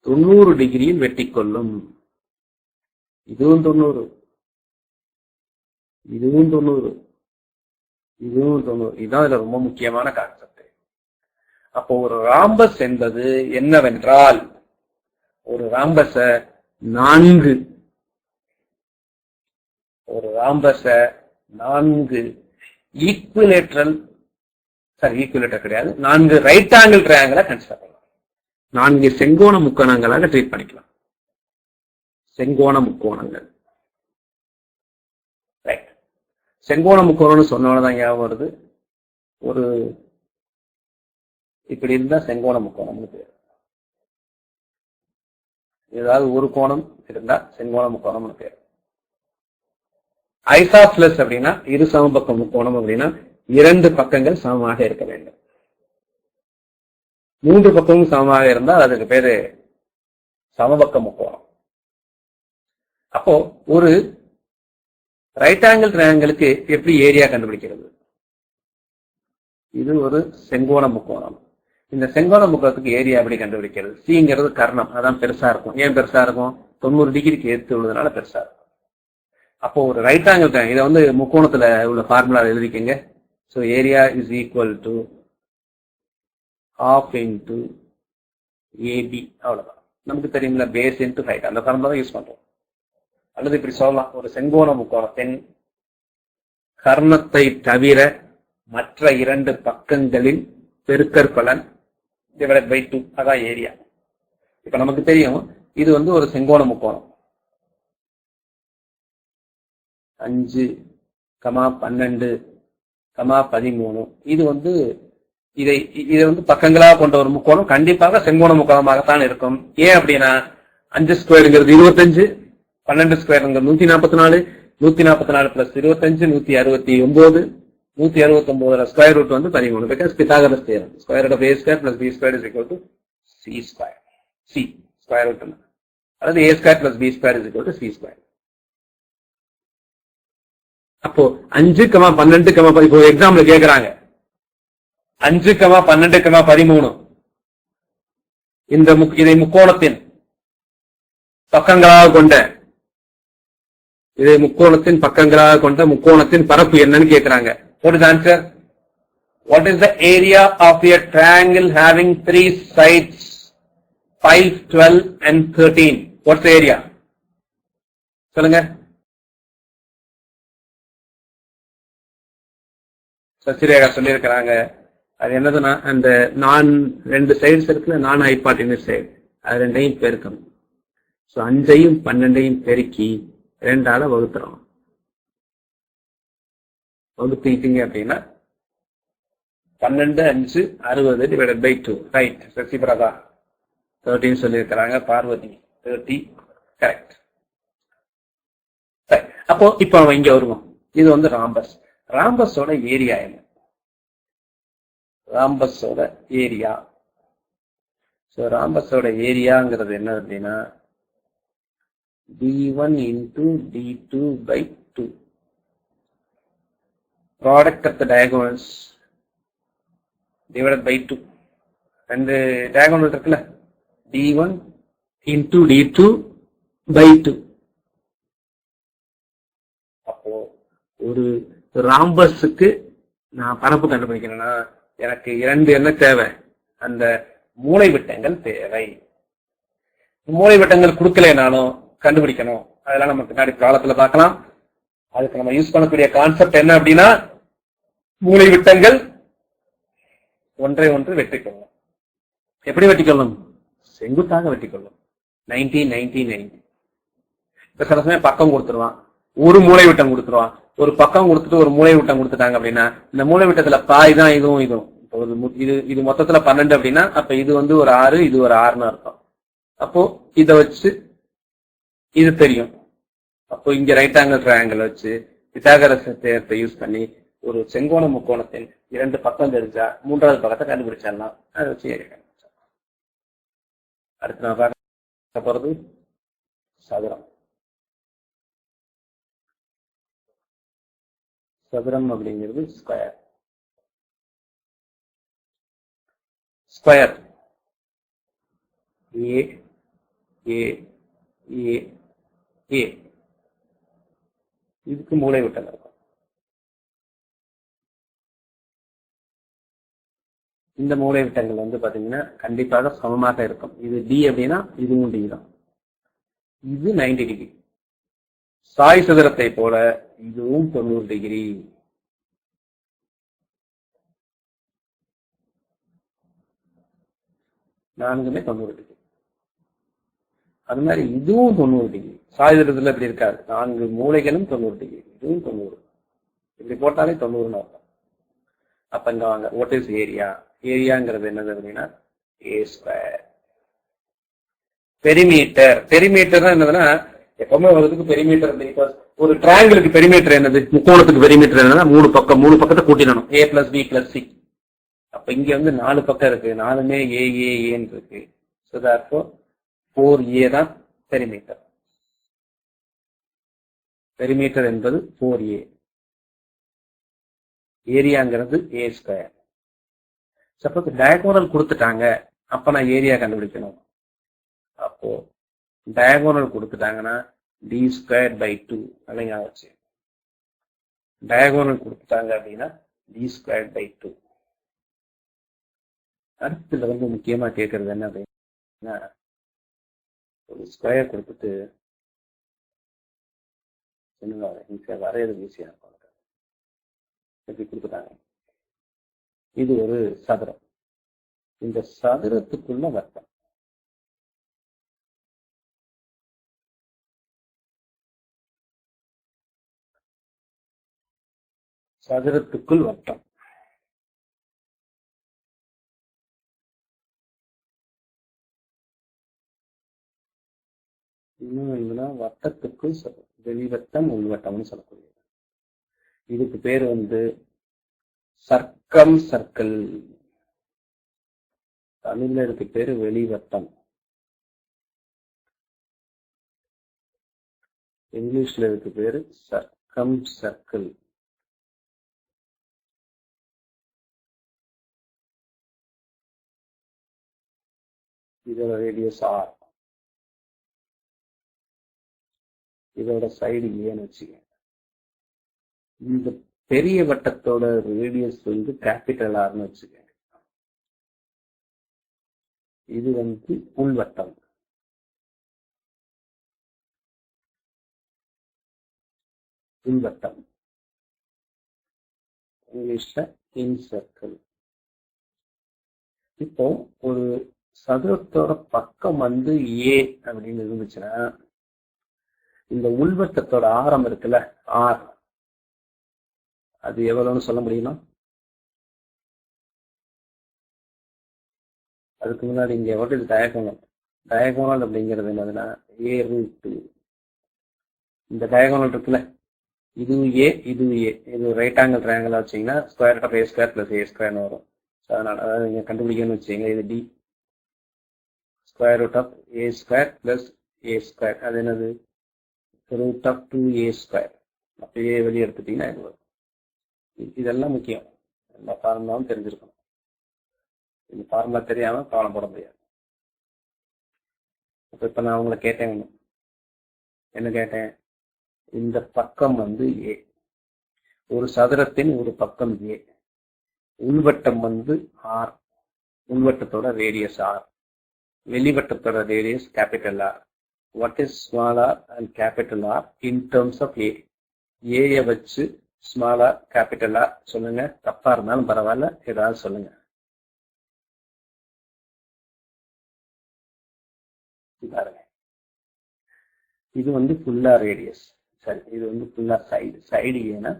90 டிகிரியில் வெட்டிக்கொள்ளும். இதுவும் 90, இதுவும் 90, இதுவும் 90. இதுதான் இதுல ரொம்ப முக்கியமான கான்செப்ட். அப்போ ஒரு ராம்பஸ் என்பது என்னவென்றால், ஒரு ராம்பஸ 4 ஈக்குவலேட்டரல், சாரி ஈக்குவலேட்டர் கிடையாது, 4 ரைட் ஆங்கிள் ட்ரையாங்கிளா கன்சிடர் பண்ணலாம். 4 செங்கோண முக்கோணங்களாக ட்ரீட் பண்ணிக்கலாம். செங்கோண முக்கோணங்கள். ரைட். செங்கோண முக்கோணம்னு சொன்னோன்னதான் ஞாபகம் வருது, ஒரு இப்படி இருந்தா செங்கோண முக்கோணம்னு பேர். ஏதாவது ஒரு கோணம் இருந்தா செங்கோண முக்கோணம்னு பேர். ஐசாஸ்லஸ் அப்படின்னா இரு சமபக்க முக்கோணம் அப்படின்னா 2 பக்கங்கள் சமமாக இருக்க வேண்டும். 3 பக்கமும் சமமாக இருந்தால் அதுக்கு பேரு சமபக்க முக்கோணம். அப்போ ஒரு ரைட் ஆங்கிள் ட்ரையாங்கிளுக்கு எப்படி ஏரியா கண்டுபிடிக்கிறது? இது ஒரு செங்கோண முக்கோணம். இந்த செங்கோண முக்கோணத்துக்கு ஏரியா எப்படி கண்டுபிடிக்கிறது? சிங்கிறது கர்ணம், அதான் பெருசா இருக்கும். ஏன் பெருசா இருக்கும்? 90 டிகிரிக்கு எடுத்து உள்ளதுனால பெருசா இருக்கும். அப்போ ஒரு ரைட் ஆங்கிள் ட்ரையாங்கிள், இதை வந்து முக்கோணத்துல உள்ள ஃபார்முலா எழுதிக்கங்க. So area is equal to half into AB. அவ்வளவுதான். நமக்கு தெரியுங்களா, பேஸ் இன்டு ஹைட், அந்த ஃபார்முலா தான் யூஸ் பண்றோம். அல்லது இப்படி சொல்லலாம், ஒரு செங்கோண முக்கோணத்தின் கர்ணத்தை தவிர மற்ற 2 பக்கங்களின் பெருக்கற்பலன் டிவைடட் பை 2, அதான் ஏரியா. இப்ப நமக்கு தெரியும் இது வந்து ஒரு செங்கோண முக்கோணம். 5, 12, 13. இது வந்து இதை வந்து பக்கங்களாக கொண்ட ஒரு முக்கோணம் கண்டிப்பாக செங்கோண முக்கோணமாகத்தான் இருக்கும். ஏன் அப்படின்னா 5 ஸ்கொயருங்கிறது 25, 12 ஸ்கொயருங்கிறது 144, 144 பிளஸ் 25 169, 169 ஸ்கொயர் ரூட் வந்து 13. Because Pythagoras theorem, square root of a square plus b square is equal to c square. c square root அதாவது a square plus b square is equal to c square. அப்போ 5,12, இப்போ எக்ஸாம்ல கேக்குறாங்க 5,12,13 இதை முக்கோணத்தின் பக்கங்களாக கொண்ட முக்கோணத்தின் பரப்பு என்னன்னு கேக்குறாங்க. What is the answer? What is the area of a triangle having 3 sides 5, 12 and 13? What's the area? சொல்லுங்க. சசிரேகா சொல்லியிருக்கிறாங்க. அது என்னதுன்னா அந்த 2 சைட்ஸ் இருக்குல்ல, நான் ஹைபாட்டினியூஸ் சைடு, அது ரெண்டையும் பெருக்கணும். 5ஐயும் 12ஐயும் பெருக்கி 2ஆல வகுத்துறோம். வகுத்துட்டீங்க அப்படின்னா 12, 5, 60 divided by 2. ரைட். சசிபிரதா 13 சொல்லியிருக்கிறாங்க. பார்வதி 30. கரெக்ட். அப்போ இப்ப நம்ம இங்க வருவோம். இது வந்து ராம்பஸ். ராம்பஸோட ஏரியா என்ன? ராம்பஸோட ஏரியா என்ன அப்படின்னா d1 into d2 by 2. Product of the diagonals divided by 2. And the diagonal இருக்குல்ல, d1 into d2 by 2. அப்போ ஒரு ராம்பஸுக்கு நான் பரப்பு கண்டுபிடிக்கணும்னா எனக்கு 2 என்ன தேவை? அந்த மூலை விட்டங்கள் தேவை. மூலை விட்டங்கள் கொடுக்கலைனாலும் கண்டுபிடிக்கணும். அதெல்லாம் நம்ம பின்னாடி காலத்துல பார்க்கலாம். அதுக்கு நம்ம யூஸ் பண்ணக்கூடிய கான்செப்ட் என்ன அப்படின்னா, மூலை விட்டங்கள் ஒன்றை ஒன்று வெட்டிக்கொள்ளும். எப்படி வெட்டிக்கொள்ளும்? செங்குத்தாக வெட்டிக்கொள்ளும். 90, 90, 90. இப்ப சில சமயம் பக்கம் கொடுத்துருவான், ஒரு மூலை விட்டம் கொடுத்துருவான். ஒரு பக்கம் கொடுத்துட்டு ஒரு மூலை விட்டம் கொடுத்துட்டாங்க அப்படின்னா, இந்த மூலை விட்டத்துல பாய் தான் இதுவும். இது மொத்தத்துல 12 அப்படின்னா, அப்ப இது வந்து ஒரு 6, இது ஒரு 6ன்னு அர்த்தம். அப்போ இதை வச்சு இது தெரியும். அப்போ இங்க ரைட் ஆங்கிள் ட்ரையாங்கிள் வச்சு பித்தாகரஸ் தேற்றத்தை யூஸ் பண்ணி ஒரு செங்கோண முக்கோணத்தின் 2 பக்கம் தெரிஞ்சா 3வது பக்கத்தை கண்டுபிடிச்சிடலாம். அதை வச்சு அடுத்து நான் பார்க்க போறது சதுரம். சதுரம் அப்படிங்கிறது ஸ்கொயர். ஏ ஏ ஏ ஏ இதுக்கு மூலை விட்டம் இருக்கும். இந்த மூலை விட்டங்கள் வந்து பாத்தீங்கன்னா கண்டிப்பாக சமமாக இருக்கும். இது டி அப்படின்னா இதுவும் டி தான். இது 90 டிகிரி. சாய் சதுரத்தை போல இதுவும் 90 டிகிரி. நான்குமே 90 டிகிரி. அது மாதிரி இதுவும் 90 டிகிரி. சாய் சதுரத்துல இப்படி இருக்காது. 4 மூலைகளும் 90 டிகிரி. இதுவும் 90. இப்படி போட்டாலே 90ன்னு அர்த்தம். அப்ப இங்க வாங்க, வாட் இஸ் ஏரியா? ஏரியாங்கிறது என்னது அப்படின்னா ஏ ஸ்கொயர். பெரிமீட்டர். பெரிமீட்டர் என்னதுன்னா எப்பவுமே வருதுக்கு பெரிமீட்டர். ஒரு ட்ரையாங்கிளுக்கு பெரிமீட்டர் என்னது? முக்கோணத்துக்கு பெரிமீட்டர் என்னன்னா 3 பக்கத்தை கூட்டிடணும். a plus b plus c. அப்ப இங்க வந்து 4 பக்கம் இருக்கு. 4மே ஏன்னு இருக்கு. So therefore 4a தான் பெரிமீட்டர். பெரிமீட்டர் என்பது 4a. ஏரியாங்கிறது ஏ ஸ்கொயர். சப்போஸ் டயகோனல் கொடுத்துட்டாங்க, அப்ப நான் ஏரியா கண்டுபிடிக்கணும். அப்போ டயகோனல் கொடுத்துட்டாங்கன்னா டி ஸ்கொயர் பை 2 அப்படிங்க வச்சு. டயகோனல் கொடுத்துட்டாங்க அப்படின்னா டி ஸ்கொயர் பை 2. அடுத்ததுல வந்து முக்கியமா கேட்கறது என்ன அப்படின்னா, ஒரு ஸ்கொயர் கொடுத்துட்டு வரையறது ஈஸியா இருக்கும். எப்படி கொடுத்துட்டாங்க? இது ஒரு சதுரம். இந்த சதுரத்துக்குள்ள வட்டம். சதுரத்துக்குள் வட்டம். இன்னும் வட்டத்துக்குள் வெளிவட்டம் உள்வட்டம்னு சொல்லக்கூடியது. இதுக்கு பேர் வந்து சர்க்கம் சர்க்கிள். தமிழ்ல இதுக்கு பேரு வெளிவட்டம். இங்கிலீஷ்ல இதுக்கு பேரு சர்க்கிள். Come circle. இதோட ரேடியஸ் ஆர், இதோட சைடு ஏன்னு வச்சுக்க. இந்த பெரிய வட்டத்தோட ரேடியஸ் வந்து கேபிட்டல் ஆர்னு வச்சுக்க. இது வந்து உள்வட்டம். உள்வட்டம் இங்கிலீஷ்ல இன் சர்க்கிள். இப்போ ஒரு சதுரத்தோட பக்கம் வந்து ஏ அப்படின்னு இருந்துச்சுன்னா இந்த உள்வட்டத்தோட ஆரம் இருக்குல்ல ஆர், அது எவ்வளவுன்னு சொல்ல முடியுமா? அதுக்கு முன்னாடி இங்க எவ்வளவு டயகோனல். டயகோனல் அப்படிங்கிறது என்னதுன்னா ஏ ரூட். இந்த டயகோனல் இருக்குல்ல, இது ஏ இது ஏ, இது ரைட் ஆங்கிள் ட்ரையாங்கிள் வச்சீங்கன்னா square of A square plus A ஸ்கொயர்னு வரும். அதனால அதாவது நீங்க கண்டுபிடிக்கணும்னு வச்சுங்க, இது D square root of A square plus A square. அது என்னது? Root of 2a square. அப்படியே வெளியே எடுத்துட்டீங்கன்னா இது வரும். இதெல்லாம் முக்கியம், எல்லா ஃபார்முலாவும் தெரிஞ்சிருக்கணும். இந்த ஃபார்முலா தெரியாம ப்ராப்ளம் போட முடியாது. இப்ப நான் உங்களை கேட்டேன், என்ன கேட்டேன்? இந்த பக்கம் வந்து ஏ, ஒரு சதுரத்தின் ஒரு பக்கம் ஏ, உள்வட்டம் வந்து ஆர், உள்வட்டத்தோட ரேடியஸ் ஆர், வெளிவட்டத்தோட radius capital R. What is small r and capital R in terms of A? A வச்சு small r capital R சொல்லுங்க. தப்பா இருந்தாலும் பரவாயில்ல, ஏதாவது சொல்லுங்க. பாருங்க, இது வந்து ஃபுல்லா ரேடியஸ். சரி, இது வந்து ஃபுல்லா சைடு. சைடு ஏன்னா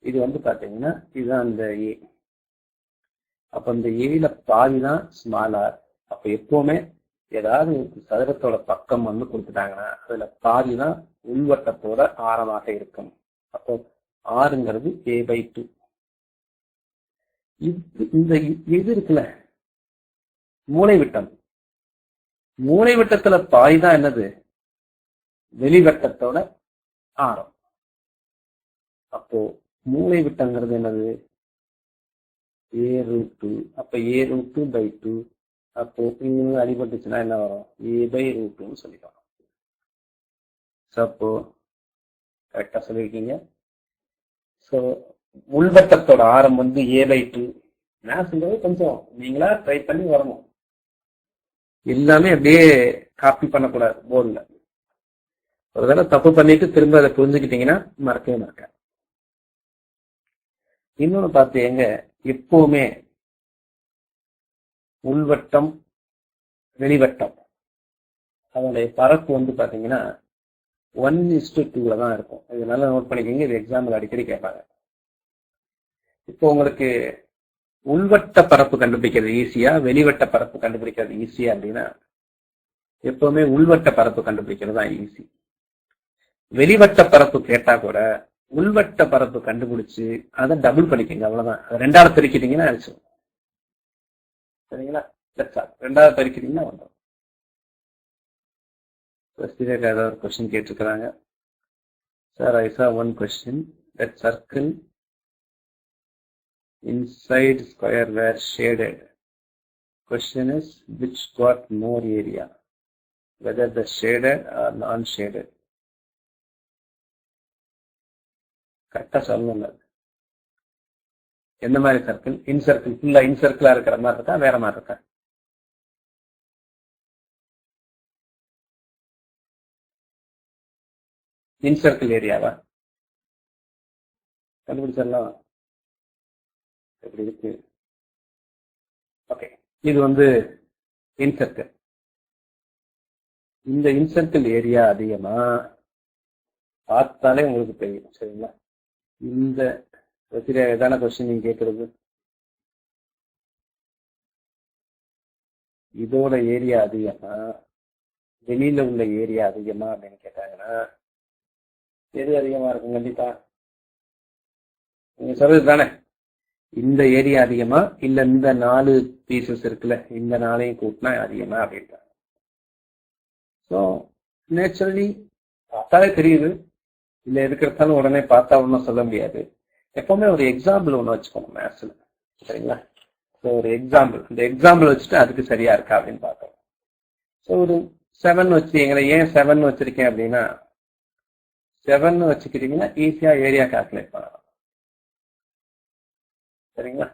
இது வந்து பாத்தீங்கன்னா இதுதான் அந்த ஏ. அப்ப இந்த ஏல பாதி தான் ஸ்மால் ஆர். அப்ப எப்பவுமே ஏதாவது சதுரத்தோட பக்கம் வந்து கொடுத்துட்டாங்கன்னா அதுல பாதி தான் உள்வட்டத்தோட ஆரமாக இருக்கும். அப்போ ஆறுங்கிறது a/2. இந்த இது இருக்குல்ல மூலைவிட்டம், மூலைவிட்டத்துல பாதி தான் என்னது? வெளிவட்டத்தோட ஆரம். அப்போ மூலைவிட்டங்கிறது என்னது? a√2. அப்ப a√2/2. அப்போ இங்க அடிபட்டுச்சுன்னா என்ன வரும்? a/√2 சொல்லிக்கலாம். அப்போ கரெக்டா சொல்லியிருக்கீங்க. ஸோ உள்வட்டத்தோட ஆரம் வந்து a/2. நான் சொல்றது கொஞ்சம் நீங்களா ட்ரை பண்ணி வரணும், எல்லாமே அப்படியே காப்பி பண்ணக்கூடாது போர்டில். ஒரு தடவை தப்பு பண்ணிட்டு திரும்ப அதை புரிஞ்சுக்கிட்டீங்கன்னா மறக்கவே மறக்க. இன்னொன்னு பார்த்து எங்க எப்பவுமே உள்வட்டம் வெளிவட்டம் அதனுடைய பரப்பு வந்து பாத்தீங்கன்னா 1:2 தான் இருக்கும். இதனால நோட் பண்ணிக்கோங்க, இது எக்ஸாம்பிள் அடிக்கடி கேட்பாங்க. இப்போ உங்களுக்கு உள்வட்ட பரப்பு கண்டுபிடிக்கிறது ஈஸியா, வெளிவட்ட பரப்பு கண்டுபிடிக்கிறது ஈஸியா அப்படின்னா எப்பவுமே உள்வட்ட பரப்பு கண்டுபிடிக்கிறது தான் ஈஸி. வெளிவட்ட பரப்பு கேட்டா கூட உள்வட்ட பரப்பு கண்டுபிடிச்சு அதை டபுள் பண்ணிக்கோங்க, அவ்வளவுதான். ரெண்டாவது பெருக்கிட்டீங்கன்னா அடிச்சிடும். சரிங்களா? ரெண்டாவது பெருக்கிட்டீங்கன்னா வந்துடும். ஏதாவது ஒரு கொஸ்டின் கேட்டிருக்கிறாங்க. Sir, I saw one question that circle inside square were shaded. Question is which got more area, whether the shaded or non-shaded. கரெக்டா சொல்லணும். எந்த மாதிரி சர்க்கிள்? இன் சர்க்கிள் ஃபுல்லா இன் சர்க்கிளா இருக்கிற மாதிரி இருக்கா, வேற மாதிரி இருக்கா? இன் சர்க்கிள் ஏரியாவா? கண்டுபிடிச்சிடலாம். எப்படி இருக்கு? ஓகே, இது வந்து இன் சர்க்கிள். இந்த இன் சர்க்கிள் ஏரியா அதிகமா பார்த்தாலே உங்களுக்கு தெரியும். சரிங்களா? இந்த எதான கொஸ்டின் நீங்க கேட்கறது, இதோட ஏரியா அதிகமா வெளியில உள்ள ஏரியா அதிகமா அப்படின்னு கேட்டாங்கன்னா எது அதிகமா இருக்கும்? கண்டிப்பா நீங்க சொல்றது தானே, இந்த ஏரியா அதிகமா இல்ல இந்த 4 பீசஸ் இருக்குல்ல, இந்த 4ஐயும் கூட்டினா அதிகமா அப்படின்ட்டாங்க. ஸோ நேச்சுரலி பார்த்தாலே தெரியுது இல்ல இருக்கிறதாலும் உடனே பார்த்தா ஒன்றும் சொல்ல முடியாது. எப்பவுமே ஒரு எக்ஸாம்பிள் ஒன்று வச்சுக்கோங்க மேத்ஸ்ல, சரிங்களா? ஸோ ஒரு எக்ஸாம்பிள், இந்த எக்ஸாம்பிள் வச்சுட்டு அதுக்கு சரியா இருக்கா அப்படின்னு பார்க்கணும். ஸோ ஒரு 7 வச்சுக்கீங்களா? ஏன் 7 வச்சிருக்கேன் அப்படின்னா, 7 வச்சுக்கிட்டீங்கன்னா ஈஸியா ஏரியா கால்குலேட் பண்ணலாம், சரிங்களா?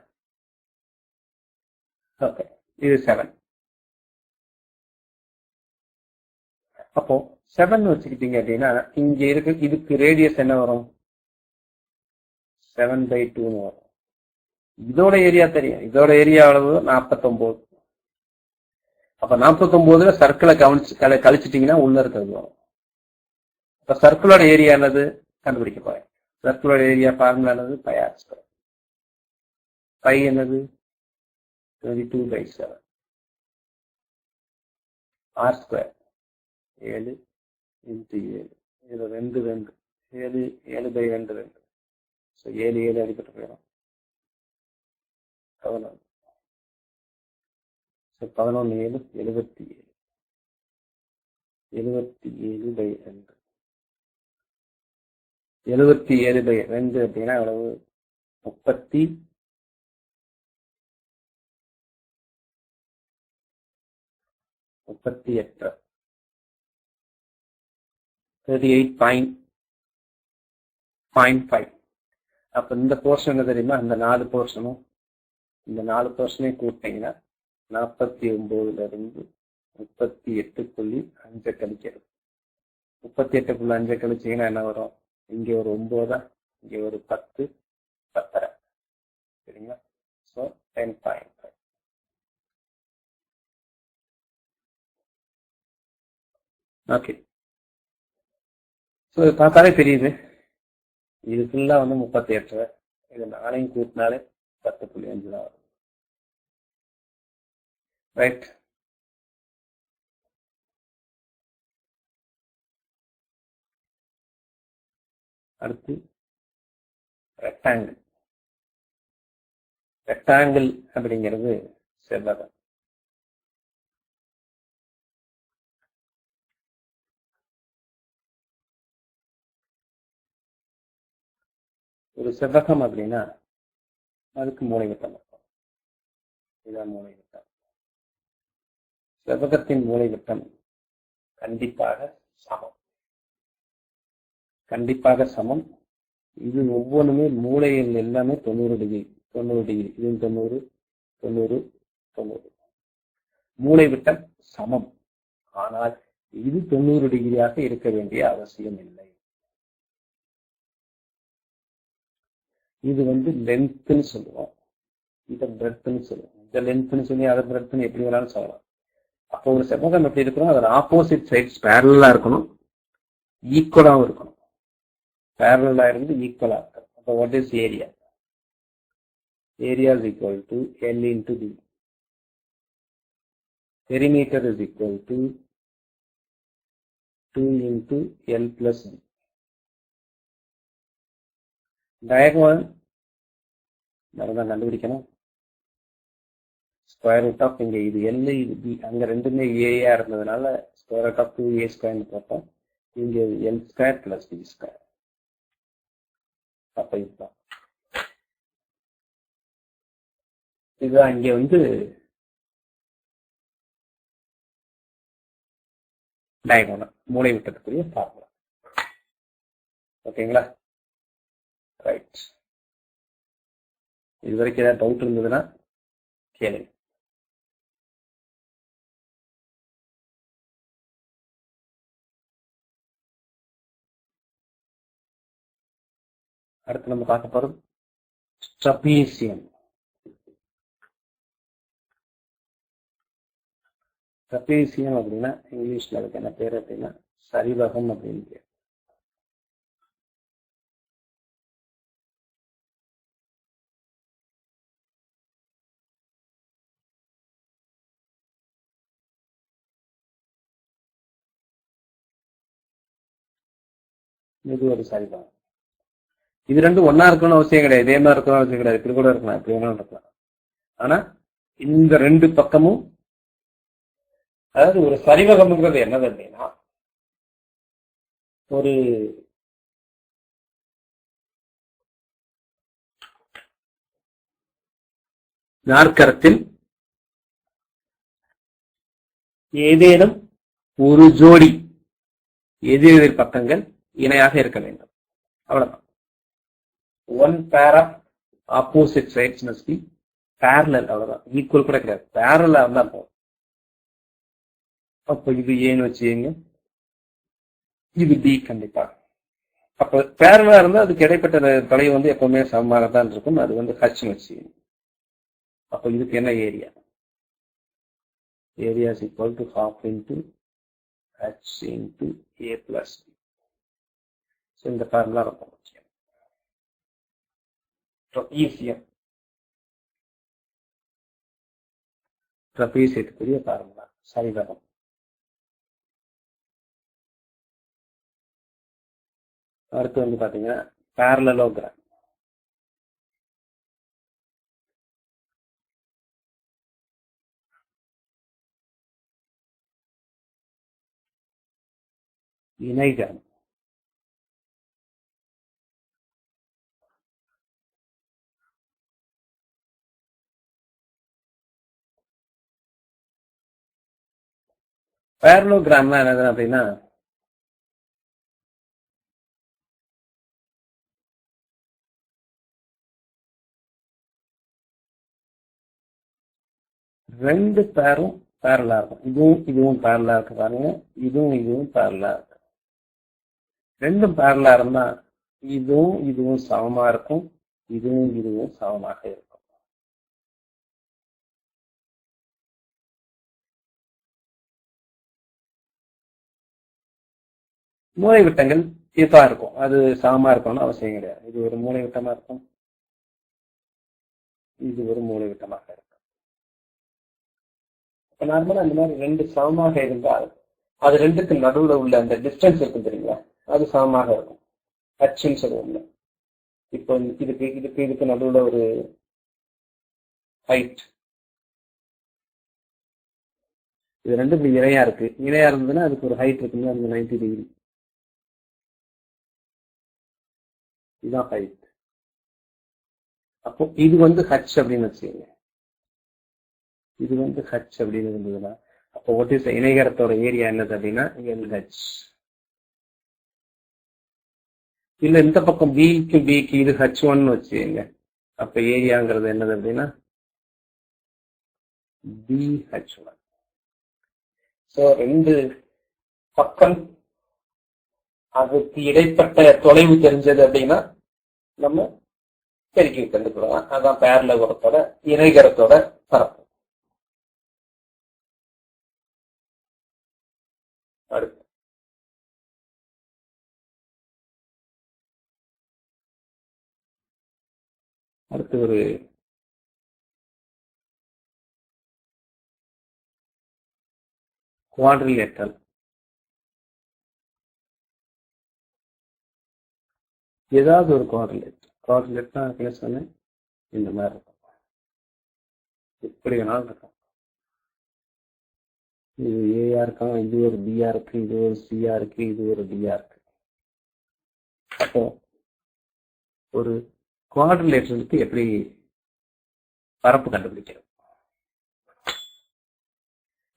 ஓகே, இது 7. அப்போ 7 வச்சுக்கிட்டீங்க அப்படின்னா இங்க இருக்கு, இதுக்கு ரேடியஸ் என்ன வரும்? 7/2 வரும். இதோட ஏரியா தெரியும், இதோட ஏரியா அளவு 49. அப்ப 49ல சர்க்கிளை கழிச்சிட்டீங்கன்னா உள்ள இருக்கிறது வரும். அப்ப சர்க்கிளோட ஏரியா என்னது கண்டுபிடிக்க போறேன். சர்க்கிளோட ஏரியா ஃபார்முலா என்னது? πr². π என்னது? 22/7. r², 7 × 7. இதுல 2 2, 7 7/2 2. ஸோ 7 7 அடிப்பட்டு போயிடும். 11. ஸோ 11 7 77. 77/2. 77/2 அப்படின்னா எவ்வளவு? 38. 38.5. அப்ப இந்த போர்ஷன் என்ன தெரியுமா? இந்த 4 போர்ஷனும் இந்த 4 போர்ஷனையும் கூட்டிங்கன்னா 49ல இருந்து 38.5 கழிக்கிறது. 38.5 கழிச்சீங்கன்னா என்ன வரும்? இங்க ஒரு 9, இங்க ஒரு 10, 10.5, சரிங்களா? ஸோ 10.5. ஓகே, ஸோ பார்த்தாலே தெரியுது, இது ஃபுல்லா 38. இது 4 கூட்டினாலே 10.5 தான் வரும், ரைட்? அடுத்து ரெக்டாங்கிள். ரெக்டாங்கிள் அப்படிங்கிறது செவ்வகம். ஒரு செவ்வகம் அப்படின்னா அதுக்கு மூலைவிட்டம் இருக்கும். இதான் மூலைவிட்டம். செவ்வகத்தின் மூலைவிட்டம் கண்டிப்பாக சமம். கண்டிப்பாக சமம். இது ஒவ்வொன்றுமே மூலையில் எல்லாமே 90 டிகிரி. 90 டிகிரி. இது 90 90 90. மூலைவிட்டம் சமம். ஆனால் இது 90 டிகிரியாக இருக்க வேண்டிய அவசியம் இல்லை. இது லென்த்னு சொல்லுவோம், இதை பிரெத்னு சொல்லுவோம். இதை லென்த்னு சொல்லி அதை பிரெத்னு எப்படி வேணாலும் சொல்லலாம். அப்போ ஒரு செவ்வகம் எப்படி இருக்கணும்? அதோட ஆப்போசிட் சைட்ஸ் பேரலா இருக்கணும், ஈக்குவலாகவும் இருக்கணும். பேரலா இருந்து ஈக்குவலா இருக்கணும். அப்போ what is area? Area is equal to L × D. Perimeter is equal to 2 × L + D. Diagonal நம்ம தான் கண்டுபிடிக்கணும். ஸ்கொயர் ரூட் ஆஃப் இங்க இது L, இது B, அங்க ரெண்டுமே ஏயா இருந்ததுனால ஸ்கொயர் ரூட் ஆஃப் 2a² போட்டோம். இங்க L² + B². அப்ப இதுதான் இதுதான் இங்க டயகோனல் மூலை விட்டத்துக்குரிய ஃபார்முலா. ஓகேங்களா? ரைட். இது வரைக்கும் ஏதாவது டவுட் இருந்ததுன்னா கேளுங்க. அடுத்து நம்ம பார்க்க போறது ட்ரபீசியம். ட்ரபீசியம் அப்படின்னா இங்கிலீஷ்ல அதுக்கு என்ன பேர் அப்படின்னா சரிவகம் அப்படின்னு பேர். இது ஒரு சரிவகம். இது ரெண்டும் ஒன்னா இருக்கணும்னு அவசியம் கிடையாது, இதே மாதிரி இருக்கணும் அவசியம் கிடையாது. இப்படி கூட இருக்கலாம், இப்படி வேணாலும் இருக்கலாம். ஆனா இந்த ரெண்டு பக்கமும், அதாவது ஒரு சரிவகம்ங்கிறது என்னது அப்படின்னா, ஒரு நாற்கரத்தில் ஏதேனும் ஒரு ஜோடி எதிரெதிர் பக்கங்கள் இணையாக இருக்க வேண்டும். அவ்வளவுதான். One pair of opposite sides must be parallel. அவ்வளவுதான். ஈக்குவல் கூட கிடையாது, பேரலா இருந்தா போதும். அப்ப இது ஏன்னு வச்சுங்க, இது பி கண்டிப்பா. அப்ப பேரலா இருந்தா அதுக்கு இடைப்பட்ட தொலை வந்து எப்பவுமே சமமாகத்தான் இருக்கும். அது வந்து ஹச்னு வச்சுங்க. அப்ப இதுக்கு என்ன area? Area is equal to half into h into a plus b. So இந்த ஃபார்முலா ரொம்ப முக்கியம். ஈஸியா ட்ரபீசியத்துக்குரிய ஃபார்முலா சரிவகம். அடுத்து வந்து பாத்தீங்கன்னா parallelogram. இணைகரம். parallelogram என்னது அப்படின்னா ரெண்டு பேரும் பேரலா இருக்கும். இதுவும் இதுவும் பேரலா இருக்கு பாருங்க, இதுவும் இதுவும் பேரலா இருக்கு. ரெண்டும் பேரலா இருந்தா இதுவும் இதுவும் சமமா இருக்கும், இதுவும் இதுவும் சமமாக இருக்கும். மூலை விட்டங்கள் இதா இருக்கும், அது சமமா இருக்கணும்னு அவசியம் கிடையாது. இது ஒரு மூலை விட்டமா இருக்கும், இது ஒரு மூலை விட்டமாக இருக்கும். இப்ப நார்மலா அந்த மாதிரி ரெண்டு சமமாக இருந்தால் அது ரெண்டுக்கு நடுவுல உள்ள அந்த டிஸ்டன்ஸ் இருக்கும் தெரியுங்களா, அது சமமாக இருக்கும். ஹச்ன்னு சொல்லுவோம்ல. இப்போ இதுக்கு இதுக்கு இதுக்கு நடுவுல ஒரு ஹைட், இது ரெண்டும் இப்படி இணையா இருக்கு. இணையா இருந்ததுன்னா அதுக்கு ஒரு ஹைட் இருக்குங்க, அது 90 டிகிரி. இதுதான் ஹைட். அப்போ இது வந்து ஹச் அப்படின்னு வச்சுக்கோங்க, இது வந்து ஹச் அப்படின்னு இருந்ததுன்னா அப்போ வாட் இஸ் இணைகரத்தோட ஏரியா என்னது அப்படின்னா LH. இல்ல இந்த பக்கம் பிக்கு பிக்கு இது H1 வச்சுக்கோங்க, அப்ப ஏரியாங்கிறது என்னது அப்படின்னா BH1. சோ ரெண்டு பக்கம் அதுக்கு இடைப்பட்ட தொலைவு தெரிஞ்சது அப்படின்னா நம்ம பெருக்கி கண்டுக்கலாம். அதான் பேரலோகரத்தோட இணைகரத்தோட பரப்பு. அடுத்து அடுத்து ஒரு குவாட்ரிலேட்டரல். ஏதாவது ஒரு குவாட்ரிலேட்டர் சொன்னேன், இந்த மாதிரி இருக்கும். எப்படி வேணாலும் இருக்கும். இது ஏயா இருக்கான், இது ஒரு பியா இருக்கு, இது ஒரு சியா இருக்கு, இது ஒரு டியா இருக்கு. அப்போ ஒரு குவாட்ரிலேட்டருக்கு எப்படி பரப்பு கண்டுபிடிக்கிறது?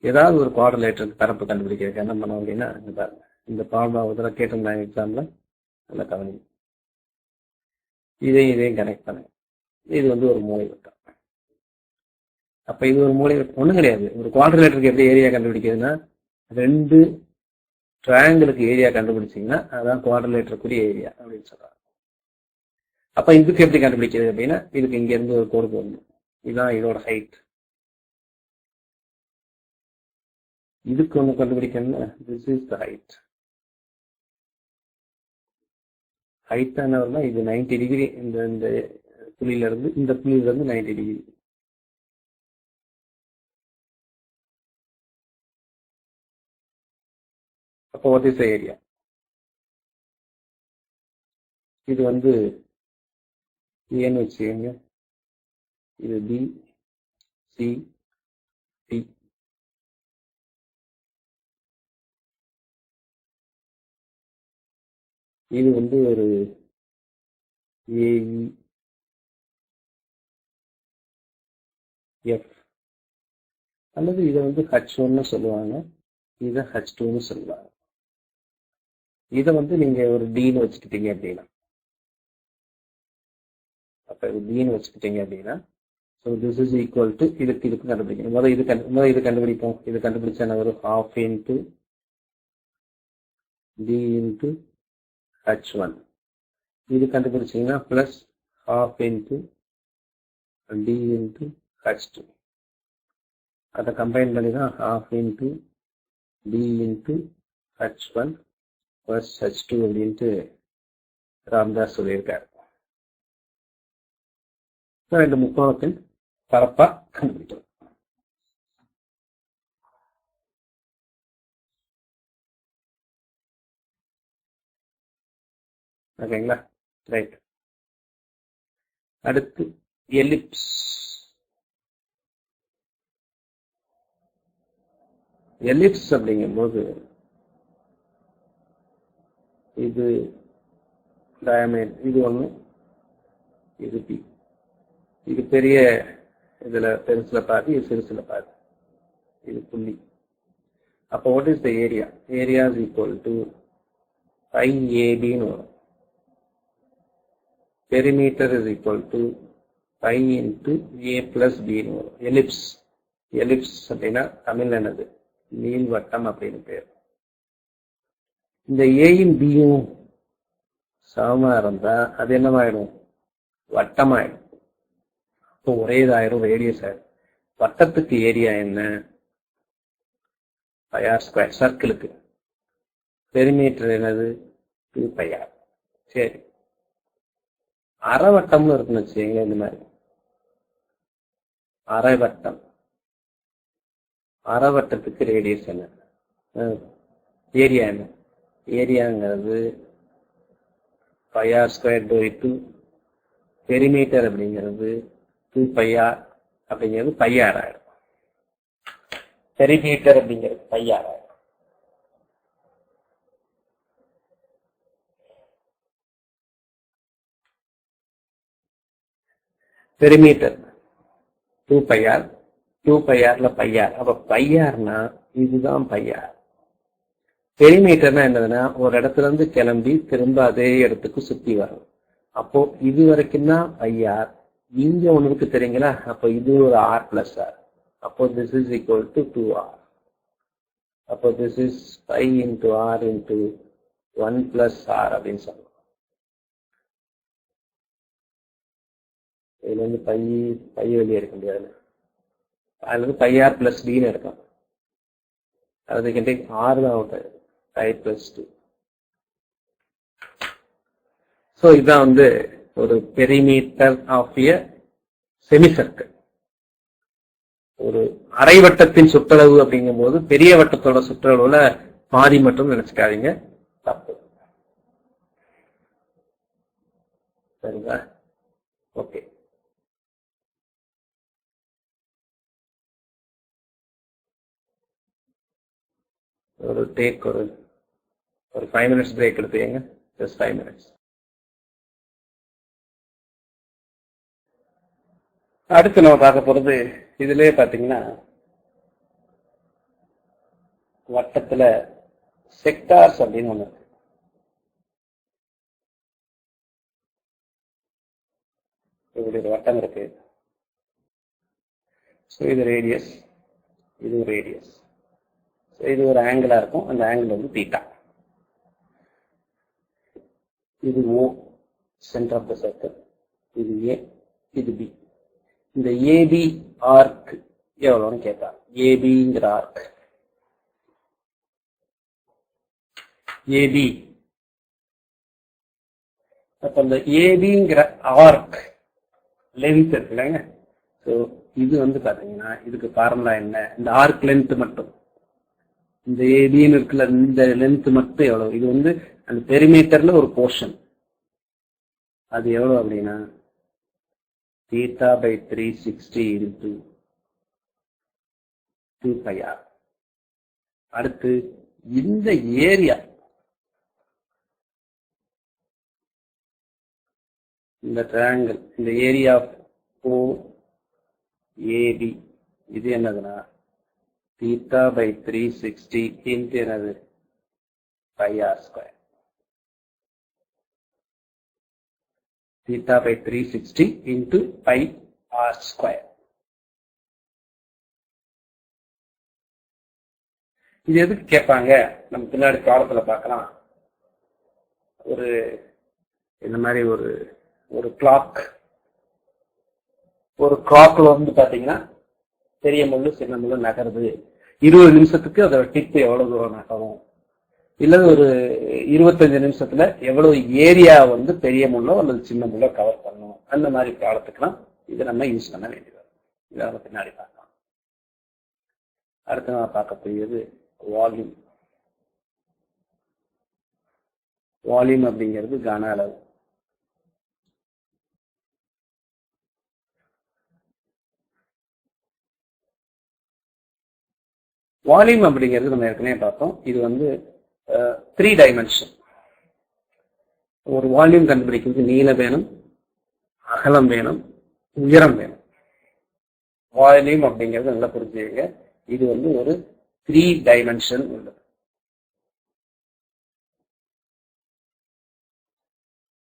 ஏதாவது ஒரு குவாட்ரிலேட்டருக்கு பரப்பு கண்டுபிடிக்கிறதுக்கு என்ன பண்ணோம் அப்படின்னா, இந்த ப்ராப்ளம் ஒரு தடவை கேட்டிருந்தாங்க எக்ஸாம்ல, நல்லா கவனி. இதையும் கனெக்ட் பண்ணுங்க. இது வந்து ஒரு மூலை விட்டம். அப்ப இது ஒரு மூலை விட்டம் ஒண்ணும் கிடையாது. ஒரு குவாட்ரிலேட்டருக்கு எப்படி ஏரியா கண்டுபிடிக்கிறதுனா, ரெண்டு ட்ரையாங்கிளுக்கு ஏரியா கண்டுபிடிச்சிங்கன்னா அதான் குவாட்ரிலேட்டருக்குரிய ஏரியா அப்படின்னு சொல்றாங்க. அப்ப இதுக்கு எப்படி கண்டுபிடிக்கிறது அப்படின்னா, இதுக்கு இங்க இருந்து ஒரு கோடு போடணும். இதுதான் இதோட ஹைட். இதுக்கு ஒண்ணு கண்டுபிடிக்கணும்னா this is the height. Height என்ன வரும்னா இது 90 டிகிரி. இந்த புள்ளியில இருந்து இந்த புள்ளியில இருந்து 90 டிகிரி. அப்போ வாட் இஸ் த ஏரியா? இது வந்து ஏன்னு வச்சுக்கோங்க, இது பி சி டி. இது வந்து ஒரு ஏஇ எஃப், அல்லது இதை வந்து H1 சொல்லுவாங்க, இதை H2 சொல்லுவாங்க. இதை வந்து நீங்க ஒரு டீன்னு வச்சுக்கிட்டீங்க அப்படின்னா, அப்ப இது டீன்னு வச்சுக்கிட்டீங்க அப்படின்னா, so this is equal to இதுக்கு கண்டுபிடிக்கணும். முதல்ல இது கண்டுபிடிப்போம். இது கண்டுபிடிச்சா என்ன வரும்? half into d into H1. இது கண்டுபிடிச்சீங்கன்னா plus half into d into H2. அதை கம்பைன் பண்ணி தான் half into d into H1 plus H2 அப்படின்ட்டு ராம்தாஸ் சொல்லியிருக்காரு. ரெண்டு முக்கோணத்தின் பரப்பா கண்டுபிடிக்கும். ஓகேங்களா? ரைட். அடுத்து எலிப்ஸ். எலிப்ஸ் அப்படிங்கும்போது இது டயமீட்டர், இது ஒண்ணு, இது பி. இது பெரிய இதுல பெருசுல பாதி, இது சிறுசுல பாதி, இது புள்ளி. அப்போ what is the area? Area is equal to pi ஏபின்னு வரும். Perimeter is equal to pi into A plus பின்னு வரும். எலிப்ஸ். எலிப்ஸ் அப்படின்னா தமிழ் என்னது? நீள்வட்டம் அப்படின்னு பேர். இந்த ஏயும் பியும் சமமா இருந்தா அது என்னமாயிடும்? வட்டமாயிடும். இப்போ ஒரே இதாயிரும், ரேடியஸ் ஆயிடும். வட்டத்துக்கு ஏரியா என்ன? πr square. சர்க்கிளுக்கு பெரிமீட்டர் என்னது? 2πr. சரி, அரை வட்டம்னு இருக்குன்னு வச்சுக்கீங்க. இந்த மாதிரி அரை வட்டம், அரை வட்டத்துக்கு ரேடியஸ் என்ன? ஏரியா என்ன? ஏரியாங்கிறது πr ஸ்கொயர் பை 2. பெரிமீட்டர் அப்படிங்கிறது 2πr அப்படிங்கிறது πr ஆயிடும். பெரிமீட்டர் அப்படிங்கிறது πr ஆயிடும். Perimeter 2πr, 2πrல πr. அப்ப πrனா இதுதான் πr. பெரிமீட்டர்னா என்னதுன்னா ஒரு இடத்துல இருந்து கிளம்பி திரும்ப அதே இடத்துக்கு சுத்தி வரும். அப்போ இது வரைக்கும் தான் πr. இங்க ஒண்ணுக்கு தெரியுங்களா? அப்போ இது ஒரு r பிளஸ் r. அப்போ this is equal to 2r. அப்போ this is π into r into 1 plus r அப்படின்னு சொல்லலாம். இதுல இருந்து பை வெளியே இருக்க முடியாது. அதுல இருந்து πr பிளஸ் பின்னு இருக்கும். அதுக்கிட்ட ஆறு தான் அவுட் ஆயிடும். By plus 2. ஸோ இதுதான் வந்து ஒரு perimeter of a semi circle. ஒரு அரை வட்டத்தின் சுற்றளவு அப்படிங்கும் போது பெரிய வட்டத்தோட சுற்றளவுல பாதி மட்டும் நினைச்சுக்காதீங்க, தப்பு. சரிங்களா? ஓகே. ஒரு டேக் ஒரு 5 minutes பிரேக் எடுத்துக்கங்க. Just 5 minutes. அடுத்து நம்ம பார்க்க போறது, இதுலயே பாத்தீங்கன்னா வட்டத்துல செக்டார்ஸ் அப்படின்னு ஒண்ணு இருக்கு. இப்படி ஒரு வட்டம் இருக்கு. ஸோ இது ரேடியஸ், இது ரேடியஸ். இது ஒரு ஆங்கிளா இருக்கும். அந்த ஆங்கிள் வந்து தீட்டா. இது O, centre of the circle. இது A, இது B. இந்த ஏபி ஆர்க் எவ்வளவுன்னு கேட்டா, ஏபிங்கிற ஆர்க், ஏபி. அப்ப இந்த ஏபிங்கிற ஆர்க் லென்த் இருக்குல்லங்க. ஸோ இது வந்து பாத்தீங்கன்னா இதுக்கு ஃபார்முலா என்ன? இந்த ஆர்க் லென்த் மட்டும், இந்த ஏபின்னு இருக்குல்ல, இந்த லென்த் மட்டும் எவ்வளவு? இது வந்து அந்த பெரிமீட்டர்ல ஒரு போர்ஷன். அது எவ்வளவு அப்படின்னா theta by 360 into 2πr. அடுத்து இந்த ஏரியா, இந்த ட்ரையாங்கிள், இந்த ஏரியா O ஏபி இது என்னதுன்னா தீட்டா பை 360 இன்ட்டு என்னது pi R square. Theta pi 360 into pi R square. இது எதுக்கு கேட்பாங்க நம்ம பின்னாடி காலத்துல பார்க்கலாம். ஒரு இந்த மாதிரி ஒரு கிளாக், ஒரு கிளாக்ல வந்து பாத்தீங்கன்னா பெரிய முள்ளு சின்ன முள்ளு நகருது. 20 நிமிஷத்துக்கு அதோட டிப்பு எவ்வளவு தூரம் நகரும், இல்லது ஒரு 25 நிமிஷத்துல எவ்வளவு ஏரியா வந்து பெரிய முள்ளோ அல்லது சின்ன முள்ளோ கவர் பண்ணும். அந்த மாதிரி காலத்துக்குலாம் இதை நம்ம யூஸ் பண்ண வேண்டியது. இதை நம்ம பின்னாடி பார்க்கலாம். அடுத்து நான் பார்க்கக்கூடியது வால்யூம். வால்யூம் அப்படிங்கிறது கன அளவு. வால்யூம் அப்படிங்கிறது நம்ம ஏற்கனவே பார்த்தோம். இது வந்து 3 டைமென்ஷன். ஒரு வால்யூம் கண்டுபிடிக்கிறதுக்கு நீளம் வேணும், அகலம் வேணும், உயரம் வேணும். வால்யூம் அப்படிங்கிறது நல்லா புரிஞ்சுங்க. இது வந்து ஒரு 3 டைமென்ஷன் உள்ளது.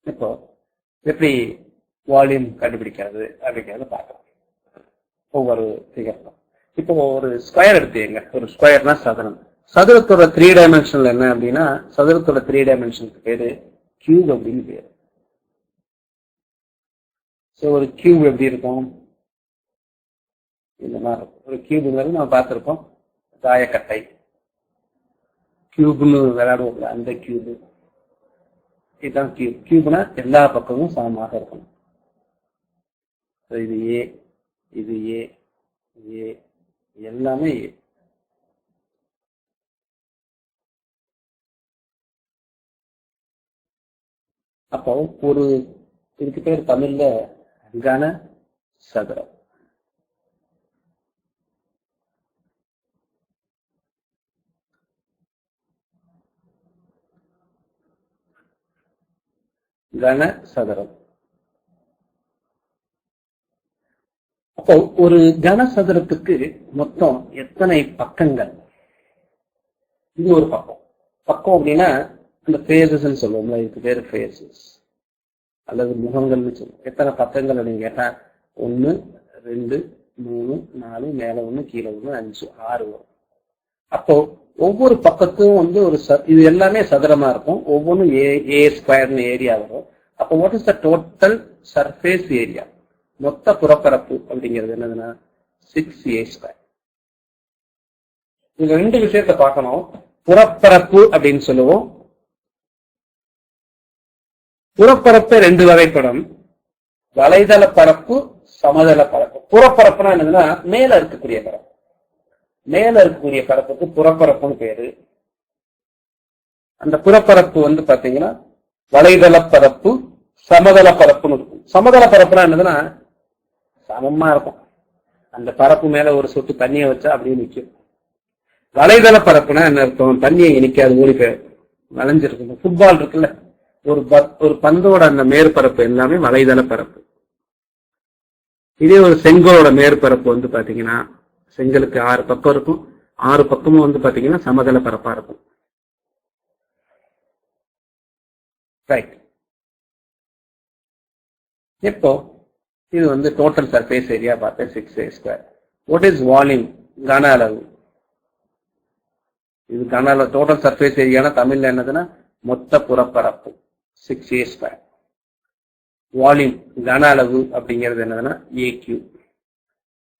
இப்போ எப்படி வால்யூம் கண்டுபிடிக்கிறது அப்படிங்கிறத பார்க்கலாம் ஒவ்வொரு ஃபிகர்ல. இப்போ ஒரு ஸ்கொயர் எடுத்துங்க. ஒரு ஸ்கொயர்னா சதுரம். சதுரத்தோட 3 டைமென்ஷன்ல என்ன அப்படின்னா, சதுரத்தோட 3 டைமென்ஷனுக்கு பேரு கியூப் அப்படின்னு பேரு. ஸோ ஒரு கியூப் எப்படி இருக்கும், இந்த மாதிரி இருக்கும். ஒரு கியூபுங்கிறது நம்ம பார்த்துருப்போம், தாயக்கட்டை கியூப்னு விளையாடுவோம்ல, அந்த கியூபு. இதுதான் கியூப். கியூப்னா எல்லா பக்கமும் சமமாக இருக்கணும். இது ஏ, இது ஏ, ஏ எல்லாமே ஏ. அப்போ ஒரு இதுக்கு பேர் தமிழ்ல கன சதுரம். கன சதுரம். அப்போ ஒரு கனசதுரத்துக்கு மொத்தம் எத்தனை பக்கங்கள்? இது ஒரு பக்கம். பக்கம் அப்படின்னா இந்த ஃபேஸஸ் சொல்லுவோம்ல, இதுக்கு பேரு ஃபேஸஸ் அல்லது முகங்கள்னு சொல்லுவோம். எத்தனை பக்கங்கள் அப்படின்னு கேட்டா 1 2 3 4 மேல 1 கீழே 1 5 6 வரும். அப்போ ஒவ்வொரு பக்கத்தும் வந்து ஒரு இது எல்லாமே சதுரமா இருக்கும். ஒவ்வொன்றும் ஏ ஸ்கொயர்னு ஏரியா வரும். அப்போ what is the total surface area? மொத்த புறப்பரப்பு அப்படிங்கிறது என்னதுன்னா 6a ஸ்கொயர். இந்த 2 விஷயத்தை பார்க்கணும். புறப்பரப்பு அப்படின்னு சொல்லுவோம். புறப்பரப்பு 2 வகைப்படும். வலைதள பரப்பு, சமதள பரப்பு. புறப்பரப்புனா என்னதுன்னா மேல இருக்கக்கூடிய பரப்பு. மேல இருக்கக்கூடிய பரப்புக்கு புறப்பரப்புன்னு பேரு. அந்த புறப்பரப்பு வந்து பாத்தீங்கன்னா வலைதள பரப்பு, சமதள பரப்புன்னு இருக்கும். சமதள பரப்புனா என்னதுன்னா சமமா இருக்கும். அந்த பரப்பு மேல ஒரு சொட்டு தண்ணியை வச்சா அப்படியே நிற்கும். வலைதள பரப்புனா என்ன அர்த்தம்? தண்ணியை இனிக்காது, ஓடி போய் வளைஞ்சிருக்கு. ஃபுட்பால் இருக்குல்ல, ஒரு பந்தோட அந்த மேற்பரப்பு எல்லாமே வலைதள பரப்பு. இதே ஒரு செங்கலோட மேற்பரப்பு வந்து பாத்தீங்கன்னா, செங்கலுக்கு 6 பக்கம் இருக்கும். 6 பக்கமும் வந்து பாத்தீங்கன்னா சமதள பரப்பா இருக்கும். ரைட். இப்போ இது வந்து டோட்டல் சர்ஃபேஸ் ஏரியா பார்த்தா 6a square. What is volume? கன அளவு. இது கன அளவு. டோட்டல் சர்ஃபேஸ் ஏரியானா தமிழ்ல என்னதுன்னா மொத்த புறப்பரப்பு 6a ஸ்கொயர். வால்யூம் கன அளவு அப்படிங்கிறது என்னதுன்னா AQ.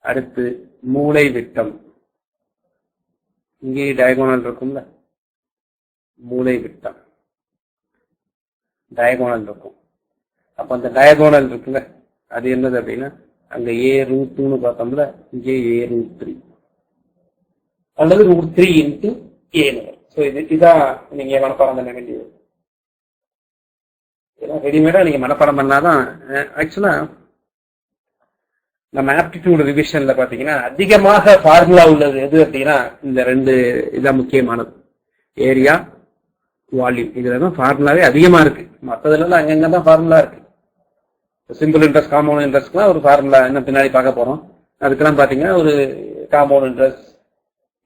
அடுத்து மூலை விட்டம். இங்கே டயகோனல் இருக்கும்ல, மூலை விட்டம் டயகோனல் இருக்கும். அப்ப அந்த டயகோனல் இருக்குல்ல, அது என்னது அப்படின்னா அங்க A√2 பார்த்தோம்ல, இங்கே A√3 அல்லது √3 இன்ட்டு A. ஸோ இதுதான் நீங்க மனப்பாடம் பண்ண வேண்டியது. ரெடிமேடா நீங்க மனப்பாடம் பண்ணாதான். ஆக்சுவலா நம்ம ஆப்டிடியூட் ரிவிஷன்ல பாத்தீங்கன்னா அதிகமாக ஃபார்முலா உள்ளது எது அப்படின்னா இந்த 2 இதான் முக்கியமானது. Area, volume. இதுலதான் ஃபார்முலாவே அதிகமா இருக்கு. மற்றதுல அங்கங்கதான் ஃபார்முலா இருக்கு. சிம்பிள் இன்ட்ரெஸ்ட், காம்பவுண்ட் இன்ட்ரெஸ்ட்லாம் ஒரு ஃபார்முலா என்ன பின்னாடி பார்க்க போறோம். அதுக்கெல்லாம் பாத்தீங்கன்னா ஒரு காம்பவுண்ட் இன்ட்ரெஸ்ட்,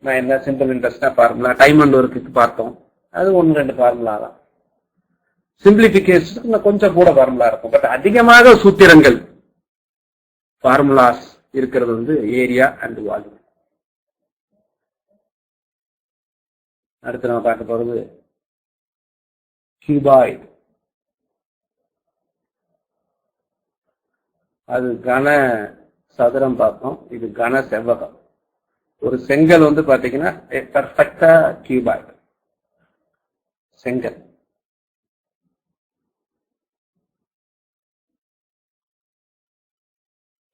நான் என்ன சிம்பிள் இன்ட்ரெஸ்ட்னா ஃபார்முலா, டைம் அண்ட் ஒர்க்குக்கு பார்த்தோம், அது 1-2 ஃபார்முலா தான். சிம்பிளிபிகேஷன் கொஞ்சம் கூட ஃபார்முலா இருக்கும். பட் அதிகமாக சூத்திரங்கள் ஃபார்முலாஸ் இருக்கிறது வந்து ஏரியா அண்ட் வால்யூம். அடுத்து நம்ம பார்க்க போறது கியூபாய்டு. அது கன சதுரம் பார்த்தோம், இது கன செவ்வகம். ஒரு செங்கல் வந்து பாத்தீங்கன்னா பெர்ஃபெக்டா கியூபாய்டு செங்கல்.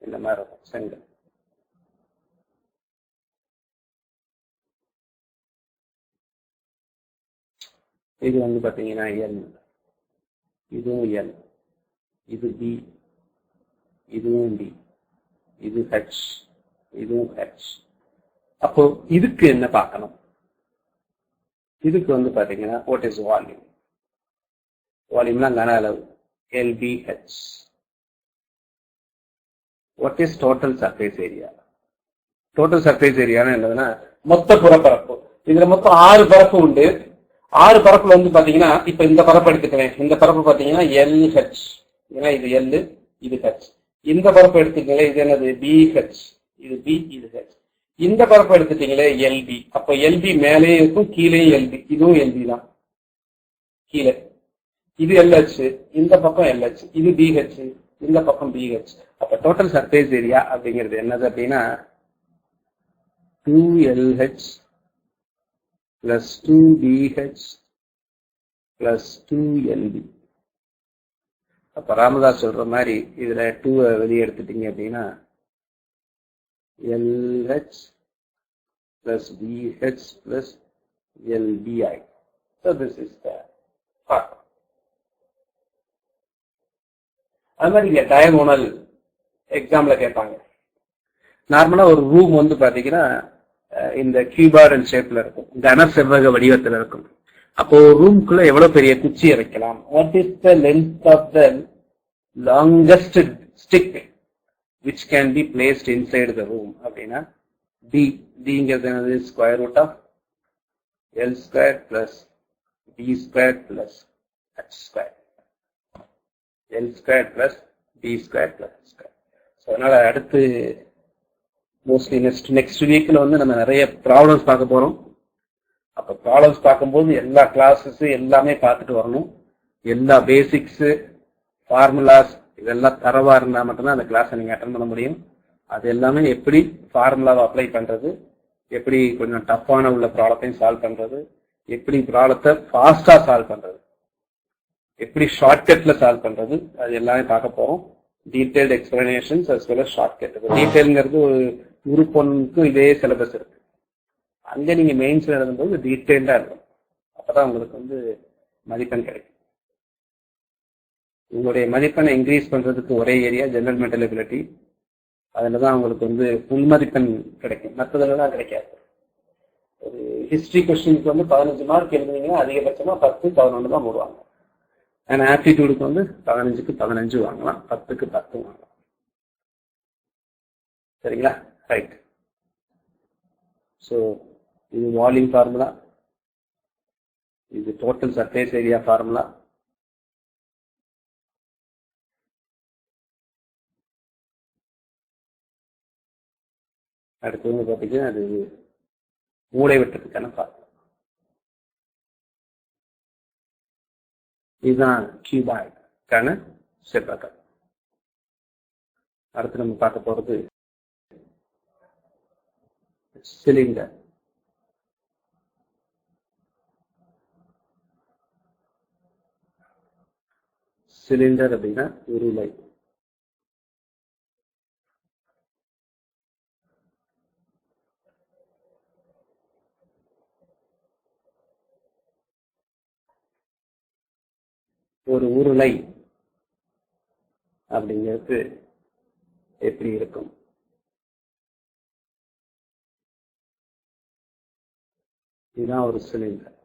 இந்த மாதிரி இருக்கும் செங்கல். இது வந்து பாத்தீங்கன்னா எல், இதுவும் எல், இது பி, இதுவும் பி, இது ஹெச், இதுவும் ஹெச். அப்போ இதுக்கு என்ன பார்க்கணும்? இதுக்கு வந்து பாத்தீங்கன்னா வாட் இஸ் வால்யூம்? வால்யூம்னா கன அளவு, LBH. What is total surface area? Total surface ஏரியான்னு என்னதுன்னா மொத்த புறப்பரப்பு. இதுல மொத்தம் 6 பரப்பு உண்டு. 6 பரப்புல வந்து பாத்தீங்கன்னா இப்ப இந்த பரப்பு எடுத்துக்கிறேன். இந்த பரப்பு பாத்தீங்கன்னா LH, ஏன்னா இது L, இது H. இந்த பரப்பு எடுத்துக்கீங்களே, இது என்னது BH, இது B, இது H. இந்த பரப்பு எடுத்துட்டீங்களே LB, அப்ப LB மேலே இருக்கும், கீழே LB, இதுவும் LB தான் கீழே. இது LH, இந்த பக்கம் LH, இது BH, இந்த பக்கம் BH. அப்ப டோட்டல் சர்ஃபேஸ் ஏரியா அப்படிங்கிறது என்னது அப்படின்னா 2LH plus 2BH plus 2LB. அப்ப ராமதாஸ் சொல்ற மாதிரி இதுல 2 வெளியே எடுத்துட்டீங்க அப்படின்னா LH plus BH plus LBI. So this is the part. அது மாதிரி இங்க டயகோனல் எக்ஸாம்ல கேட்பாங்க. நார்மலா ஒரு ரூம் வந்து பாத்தீங்கன்னா இந்த கியூபாய்டு ஷேப்ல இருக்கும், கன செவ்வக வடிவத்தில் இருக்கும். அப்போ ரூம்குள்ள எவ்வளவு பெரிய குச்சியை வைக்கலாம்? What is the length of the longest stick which can be placed inside the room அப்படின்னா டிங்கிறது என்னது? Square root of L square plus B square plus H square. L square plus B square plus H square. So அதனால அடுத்து mostly next வீக்ல வந்து நம்ம நிறைய problems பார்க்க போறோம். அப்ப ப்ராப்ளம்ஸ் பார்க்கும்போது எல்லா கிளாஸஸ் எல்லாமே பார்த்துட்டு வரணும். எல்லா பேசிக்ஸ், ஃபார்முலாஸ் இதெல்லாம் தரவா இருந்தா மட்டும்தான் அந்த கிளாஸை நீங்க அட்டன் பண்ண முடியும். அது எல்லாமே எப்படி ஃபார்முலாவை அப்ளை பண்றது, எப்படி கொஞ்சம் டஃப்பான உள்ள ப்ராப்ளத்தையும் சால்வ் பண்றது, எப்படி ப்ராப்ளத்தை ஃபாஸ்டா சால்வ் பண்றது, எப்படி ஷார்ட்கட்ல சால்வ் பண்றது, அது எல்லாமே பார்க்க போறோம். Detailed explanations as well as shortcut. டீடைல்ங்கிறது ஒரு குரூப் 1க்கு இதே சிலபஸ் இருக்கு. அங்க நீங்க மெயின்ஸ்ல எழுதும்போது டீடைல்டா இருக்கும். அப்பதான் உங்களுக்கு வந்து மதிப்பெண் கிடைக்கும். உங்களுடைய மதிப்பெண்ணை இன்க்ரீஸ் பண்றதுக்கு ஒரே ஏரியா ஜெனரல் மென்டல் எபிலிட்டி. அதுலதான் உங்களுக்கு வந்து ஃபுல் மதிப்பெண் கிடைக்கும், மற்றதுலாம் கிடைக்காது. ஒரு ஹிஸ்டரி கொஸ்டினுக்கு வந்து 15 மார்க் எழுதுனீங்கன்னா அதிகபட்சமா 10, 11 தான் போடுவாங்க. ஏன்னா ஆப்டிடியூடுக்கு வந்து 15க்கு 15 வாங்கலாம், 10க்கு 10 வாங்கலாம். சரிங்களா? ரைட். ஸோ இது வால்யூம் ஃபார்முலா, இது டோட்டல் சர்ஃபேஸ் ஏரியா ஃபார்முலா. அடுத்து வந்து பார்த்தீங்கன்னா அது மூளை வெட்டுறதுக்கான ஃபார்முலா. இதுதான் கியூபாய்டுக்கான செவ்வகம். அடுத்து நம்ம பார்க்க போறது சிலிண்டர். சிலிண்டர் அப்படின்னா உருளை. ஒரு உருளை அப்படிங்கிறது எப்படி இருக்கும்? இதுதான் ஒரு சிலிண்டர்.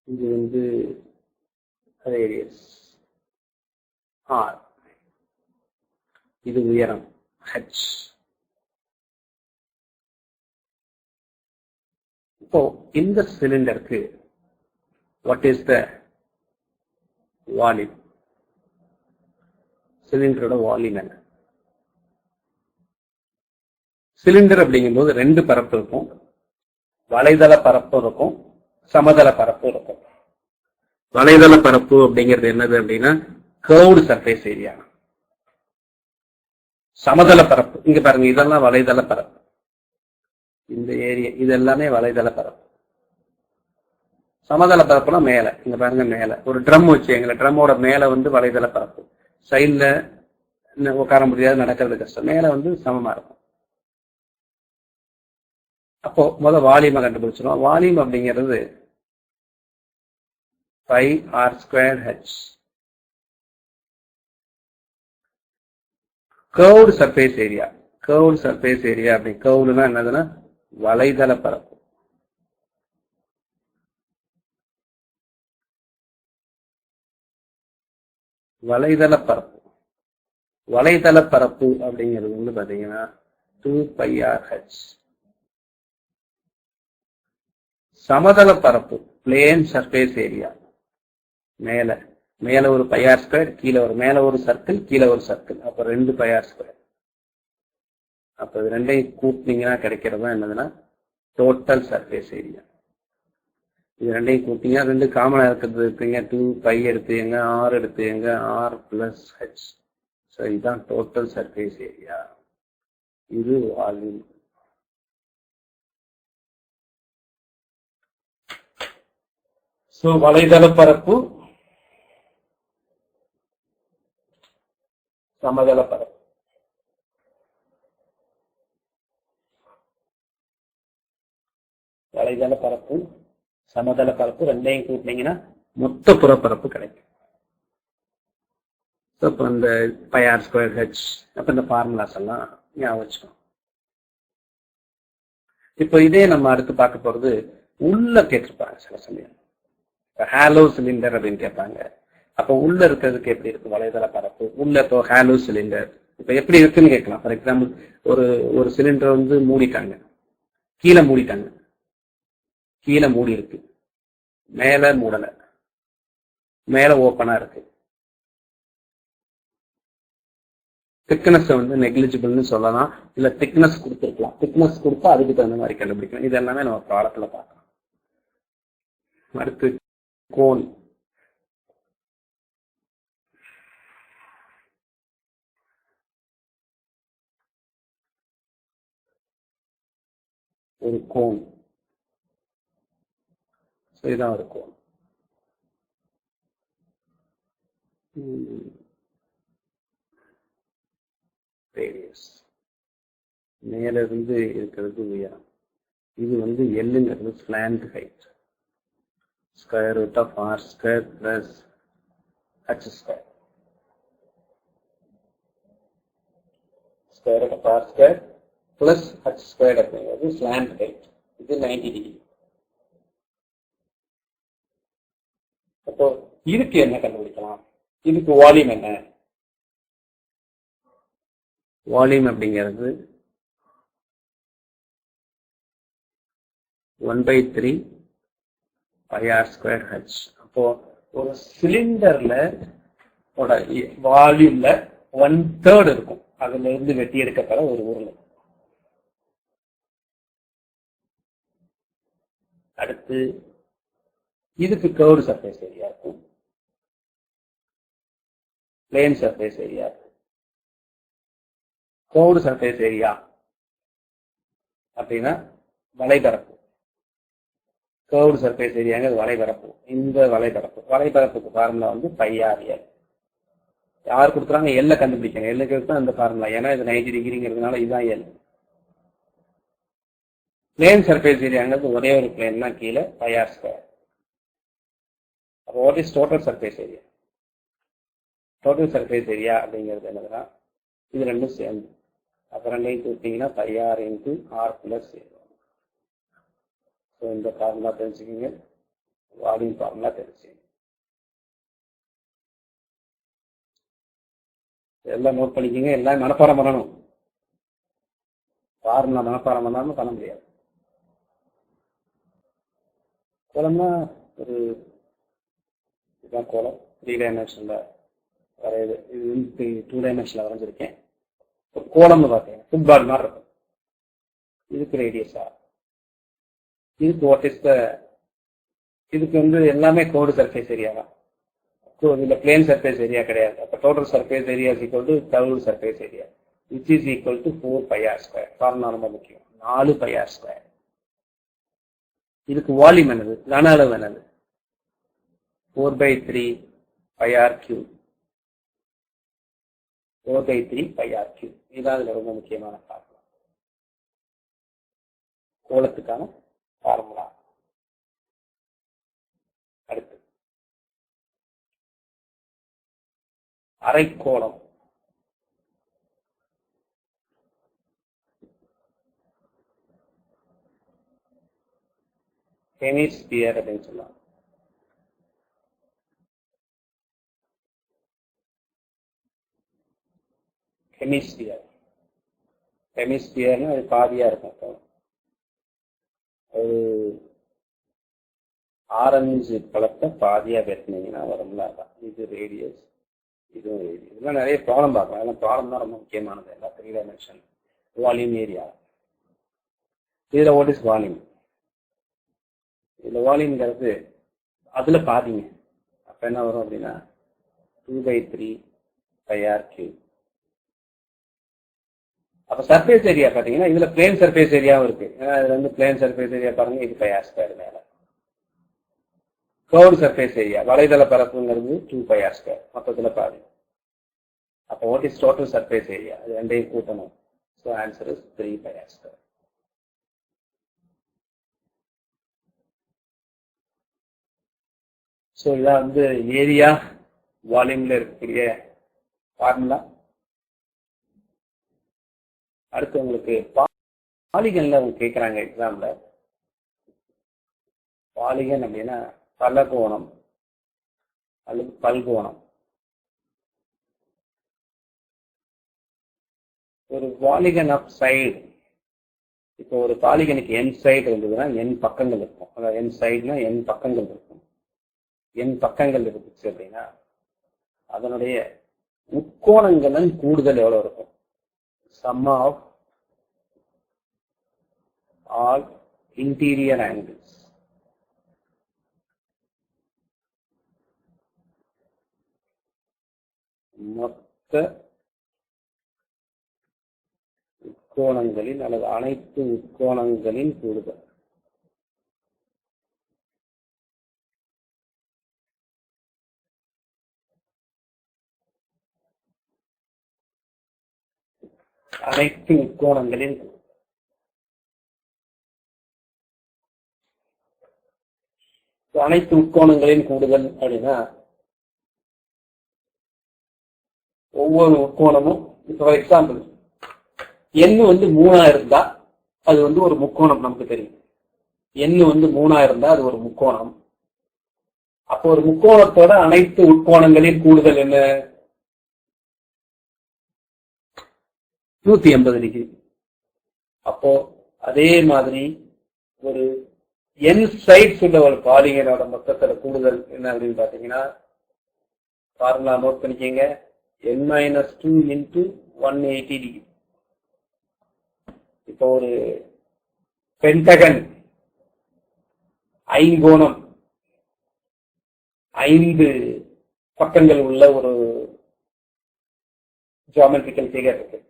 இது வந்து ரேடியஸ் R. இது உயரம் h. இப்போ இந்த சிலிண்டருக்கு what is the volume? சிலிண்டரோட வால்யூம் என்ன? சிலிண்டர் அப்படிங்கும்போது ரெண்டு பரப்பு இருக்கும். வலைதள பரப்பு இருக்கும், சமதள பரப்பு இருக்கும். வலைதள பரப்பு அப்படிங்கிறது என்னது அப்படின்னா கர்வ்டு சர்ஃபேஸ் ஏரியா. சமதள பரப்பு இங்க பாருங்க, இதெல்லாம் வலைதள பரப்பு. இந்த ஏரியா இது எல்லாமே வலைதள பரப்பு. சமதள பரப்புனா மேல, இங்க பாருங்க மேல ஒரு ட்ரம் வச்சு, எங்களை ட்ரம்மோட மேல வந்து வலைதள பரப்பு. சைட்ல உட்கார முடியாது, நடக்கிறது கஷ்டம். மேல வந்து சமமா இருக்கும். அப்போ முதல் வால்யூமை கண்டுபிடிச்சிடும். வால்யூம் அப்படிங்கிறது pi R square H. Curved surface area. Curved surface area அப்படி கர்வ்டுனா என்னதுன்னா வலைதள பரப்பு. வலைதள பரப்பு. வலைதள பரப்பு அப்படிங்கிறது வந்து பாத்தீங்கன்னா 2πr/h. சமதள பரப்பு பிளேன் சர்ஃபேஸ் ஏரியா. மேல மேல ஒரு πr², கீழே ஒரு மேல ஒரு சர்க்கிள், கீழே ஒரு சர்க்கிள், அப்ப 2πr². அப்ப இது ரெண்டையும் கூட்டினீங்கன்னா கிடைக்கிறது தான் என்னதுன்னா டோட்டல் சர்ஃபேஸ் ஏரியா. இது ரெண்டையும் கூட்டிங்கன்னா ரெண்டு காமனா இருக்கிறது இருக்குங்க. 2π எடுத்துங்க, r எடுத்துங்க, r+h. ஸோ இதுதான் டோட்டல் சர்ஃபேஸ் ஏரியா. இது வால்யூம். ஸோ வலைதள பரப்பு, சமதள பரப்பு. வலைதள பரப்பு, சமதள பரப்பு ரெண்டையும் கூட்டினீங்கன்னா மொத்த புறப்பரப்பு கிடைக்கும். இப்போ இந்த πr²h, அப்ப இந்த ஃபார்முலாஸ் எல்லாம் ஞாபகம் வச்சுக்கணும். இப்போ இதே நம்ம அடுத்து பார்க்க போறது உள்ள கேட்டிருப்பாங்க சில சமயம். ஹாலோ சிலிண்டர் அப்படின்னு கேட்பாங்க. அப்ப உள்ள இருக்கிறதுக்கு எப்படி இருக்கு வலைதள பரப்பு? உள்ள இப்போ ஹாலோ சிலிண்டர் இப்ப எப்படி இருக்குன்னு கேட்கலாம். ஃபார் எக்ஸாம்பிள் ஒரு சிலிண்டர் வந்து மூடிட்டாங்க, கீழே மூடிட்டாங்க, கீழே மூடி இருக்கு, மேல மூடல, மேல ஓப்பனா இருக்கு. திக்னஸ் வந்து நெக்லிஜிபிள்னு சொல்லலாம், இல்ல திக்னஸ் கொடுத்துருக்கலாம். திக்னஸ் கொடுத்தா அதுக்கு தகுந்த மாதிரி கண்டுபிடிக்கலாம். இது எல்லாமே நம்ம ப்ராடக்ட்ல பார்க்கலாம். அடுத்து கோன். ஒரு கோன், இதுதான் ஒரு கோன். ரேடியஸ் மேல இருந்து இருக்கிறது உயரம். இது வந்து எல்லுங்கிறது slant height. Square root of r² + h². Square root of r² + h² அப்படிங்கிறது ஸ்லாண்ட் ஹைட். இது 90 டிகிரி. அப்போ இதுக்கு என்ன கண்டுபிடிக்கலாம்? இதுக்கு வால்யூம் என்ன? வால்யூம் அப்படிங்கிறது 1/3 πr²h. அப்போ ஒரு சிலிண்டர்ல வால்யூம்ல 1/3 இருக்கும். அதுல இருந்து வெட்டி எடுக்கப்பட ஒரு உருளை. அடுத்து இதுக்கு கர்வ்டு சர்ஃபேஸ் ஏரியா இருக்கும், பிளேன் சர்ஃபேஸ் ஏரியா இருக்கும். கர்வ்டு சர்ஃபேஸ் ஏரியா அப்படின்னா வலைபரப்பு. Curved surface ஏரியாங்கிறது வலைபரப்பு. இந்த வலைபரப்புக்கு ஃபார்முலா வந்து πr/l. யார் கொடுக்குறாங்க? எல்ல கண்டுபிடிக்காங்க. எல்லுக்கு தான் இந்த ஃபார்முலா. ஏன்னா இது 90 டிகிரிங்கிறதுனால இதுதான் எல். பிளேன் சர்ஃபேஸ் ஏரியாங்கிறது ஒரே ஒரு பிளேன் தான், கீழே πr². அப்போ what is total surface area? Total surface area அப்படிங்கிறது என்னதுன்னா இது ரெண்டும் சேர்ந்து, அப்போ ரெண்டையும் கூட்டிங்கன்னா πr × r+l. இந்த ஃபார்முலா தெரிஞ்சுக்கிங்க, வால்யூம் ஃபார்முலா தெரிஞ்சுக்கிங்க. எல்லாம் நோட் பண்ணிக்கோங்க, எல்லாம் மனப்பாடம் பண்ணணும். ஃபார்முலா மனப்பாடம் பண்ணாம பண்ண முடியாது. கோலம்னா ஒரு இதுதான் கோலம், 3 டைமென்ஷன்ல வரையுது. இது வந்து 2 டைமென்ஷன்ல வரைஞ்சிருக்கேன். ஒரு கோலம்னு பார்த்தீங்கன்னா ஃபுட்பால் மாதிரி இருக்கும். இதுக்கு ரேடியஸா, இதுக்கு வாட் இஸ் த, இதுக்கு வந்து எல்லாமே கோடு சர்ஃபேஸ் ஏரியா தான். இதுல பிளேன் சர்ஃபேஸ் ஏரியா கிடையாது. அப்ப total surface area is equal to curve surface area which is equal to 4 pi R square. Formula ரொம்ப முக்கியம், 4 பை ஆர் ஸ்கொயர். இதுக்கு வால்யூம் என்னது, கன அளவு என்னது, 4/3 pi R cube. 4/3 pi R cube. இதுதான் இதுல ரொம்ப முக்கியமான ஃபார்முலா, கோலத்துக்கான ஃபார்முலா. அடுத்து அரைக்கோளம். ஹெமிஸ்பியர் அப்படின்னு சொல்லலாம். ஹெமிஸ்பியர், ஹெமிஸ்பியர்னு அது பாதியா இருக்கும். ஒரு ஆரஞ்சு பழத்தை பாதியா வெட்டினீங்கன்னா வரும்ல, அதான் இது ரேடியஸ், இதுவும் ரேடியஸ். இதெல்லாம் நிறைய ப்ராப்ளம் பார்க்கலாம். அதெல்லாம் ப்ராப்ளம் தான் ரொம்ப முக்கியமானது. எல்லா 3 டைமென்ஷன் வால்யூம் ஏரியா. இதுல வாட் இஸ் வால்யூம்? இதுல வால்யூம்ங்கிறது அதுல பாதிங்க. அப்ப என்ன வரும் அப்படின்னா 2/3 பை ஆர் கியூப். அப்ப சர்ஃபேஸ் ஏரியா பாத்தீங்கன்னா இதுல பிளேன் சர்ஃபேஸ் ஏரியாவும் இருக்கு. ஏன்னா இதுல வந்து பிளேன் சர்ஃபேஸ் ஏரியா பாருங்க, இது பை ஆர் ஸ்கொயர். மேல கர்வ்டு சர்ஃபேஸ் ஏரியா, வலைதள பரப்புங்கிறது 2 பை ஆர் ஸ்கொயர், மொத்தத்துல பாதி. அப்ப what is total surface area? அது ரெண்டையும் கூட்டணும். So answer is 3 pi R square. So இதான் வந்து ஏரியா வால்யூம்ல இருக்கக்கூடிய ஃபார்முலா. அடுத்து உங்களுக்கு பாலிகன்ல அவங்க கேட்கறாங்க எக்ஸாம்ல. பாலிகன் அப்படின்னா பலகோணம் அல்லது பல்கோணம். ஒரு பாலிகன் ஆஃப் சைடு, இப்போ ஒரு பாலிகனுக்கு என் சைடு இருந்ததுன்னா என் பக்கங்கள் இருக்கும். அதாவது என் சைடுனா என் பக்கங்கள் இருக்கும். என் பக்கங்கள் இருந்துச்சு அப்படின்னா அதனுடைய முக்கோணங்களின் கூடுதல் எவ்வளவு இருக்கும்? sum of all interior angles. மொத்த உட்கோணங்களின் அல்லது அனைத்து உட்கோணங்களின் கூடுதல். அனைத்து உட்கோணங்களின் அனைத்து உட்கோணங்களின் கூடுதல் அப்படின்னா ஒவ்வொரு உட்கோணமும், ஃபார் எக்ஸாம்பிள் எண் வந்து 3 இருந்தா அது வந்து ஒரு முக்கோணம். நமக்கு தெரியும் எண் வந்து 3 இருந்தா அது ஒரு முக்கோணம். அப்போ ஒரு முக்கோணத்தோட அனைத்து உட்கோணங்களின் கூடுதல் என்ன? 180 டிகிரி. அப்போ அதே மாதிரி ஒரு என் சைட்ஸ் உள்ள ஒரு பாலிகனோட மொத்தத்தோட கூடுதல் என்ன அப்படின்னு பாத்தீங்கன்னா ஃபார்முலா நோட் பண்ணிக்கங்க. n-2 into 180 degree. இப்போ ஒரு பென்டகன், ஐங்கோணம், 5 பக்கங்கள் உள்ள ஒரு ஜியோமெட்ரிக்கல் ஃபிகர் இருக்கு,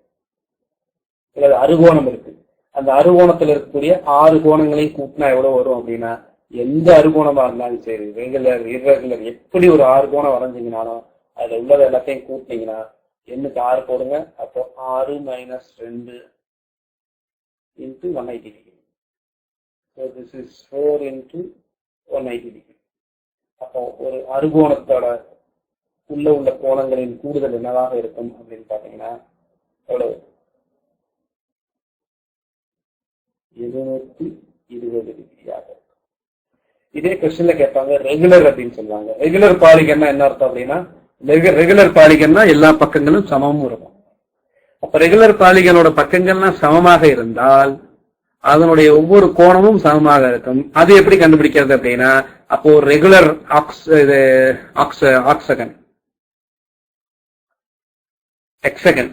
அல்லது அறுகோணம் இருக்கு. அந்த அறுகோணத்துல இருக்கக்கூடிய 6 கோணங்களையும் கூட்டினா எவ்வளவு வரும் அப்படின்னா, எந்த அறுகோணமா இருந்தாலும் சரி, ரெகுலர் இர்ரெகுலர், எப்படி ஒரு 6 கோணம் வரைஞ்சிங்கனாலும் அதுல உள்ளது எல்லாத்தையும் கூட்டினீங்கன்னா எண்ணுக்கு 6 போடுங்க. அப்போ 6 - 2 into 180 degree. So this is 4 into 180 degree. அப்போ ஒரு அறுகோணத்தோட உள்ள கோணங்களின் கூடுதல் என்னவாக இருக்கும் அப்படின்னு பாத்தீங்கன்னா எவ்வளவு? 220 டிகிரியாக இருக்கும். இதே கொஸ்டின்ல கேட்பாங்க ரெகுலர் அப்படின்னு சொல்லுவாங்க. ரெகுலர் பாலிகன்னா என்ன அர்த்தம் அப்படின்னா ரெகுலர் பாலிகன்னா எல்லா பக்கங்களும் சமமும் இருக்கும். அப்ப ரெகுலர் பாலிகனோட பக்கங்கள்லாம் சமமாக இருந்தால் அதனுடைய ஒவ்வொரு கோணமும் சமமாக இருக்கும். அது எப்படி கண்டுபிடிக்கிறது அப்படின்னா, அப்போ ரெகுலர் ஆக்சகன் எக்ஸகன்,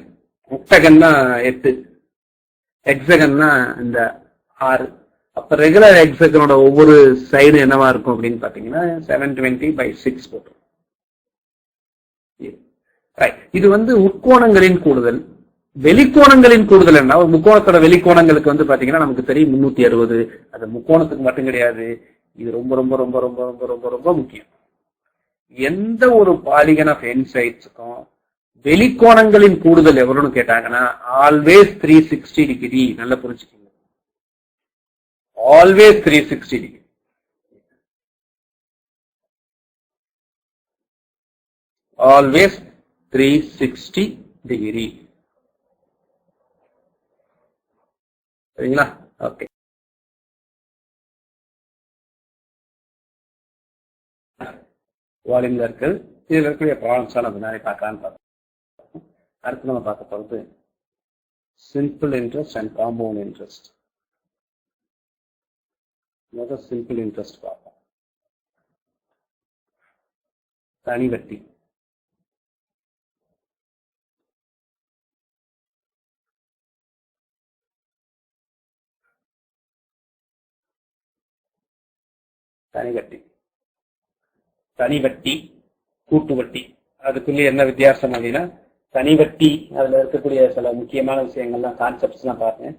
ஒக்டகன்னா 8, எக்ஸகன்னா இந்த 6. அப்ப ரெகுலர் எக்ஸகனோட ஒவ்வொரு சைடு என்னவா இருக்கும் அப்படின்னு பாத்தீங்கன்னா 720/6 போட்டு. இது உட்கோணங்களின் கூடுதல். வெளிக்கோணங்களின் கூடுதல் என்ன? ஒரு முக்கோணத்தோட வெளிக்கோணங்களுக்கு பாத்தீங்கன்னா நமக்கு தெரியும் 360. அது முக்கோணத்துக்கு மட்டும் கிடையாது, இது ரொம்ப ரொம்ப ரொம்ப ரொம்ப ரொம்ப ரொம்ப ரொம்ப முக்கியம். எந்த ஒரு பாலிகன் ஆஃப் என் சைட்ஸுக்கும் வெளிக்கோணங்களின் கூடுதல் எவ்வளவுன்னு கேட்டாங்கன்னா ஆல்வேஸ் 360 டிகிரி. நல்லா புரிஞ்சுக்கோங்க, ஆல்வேஸ் 360 டிகிரி. Always 360 degree. சரிங்களா? ஓகே. வால்யூம்ல இருக்கு. இதுல இருக்கக்கூடிய ப்ராப்ளம்ஸ் நம்ம நிறைய பார்க்கலான்னு பார்த்தோம். அடுத்து நம்ம பார்க்க போறது simple interest and compound interest. முதல் சிம்பிள் இன்ட்ரெஸ்ட் பார்ப்போம். தனி வட்டி. தனி வட்டி, கூட்டு வட்டி, அதுக்குள்ளே என்ன வித்தியாசம் அப்படின்னா, தனி வட்டி அதுல இருக்கக்கூடிய சில முக்கியமான விஷயங்கள்லாம் கான்செப்ட்ஸ் எல்லாம் பாருங்க.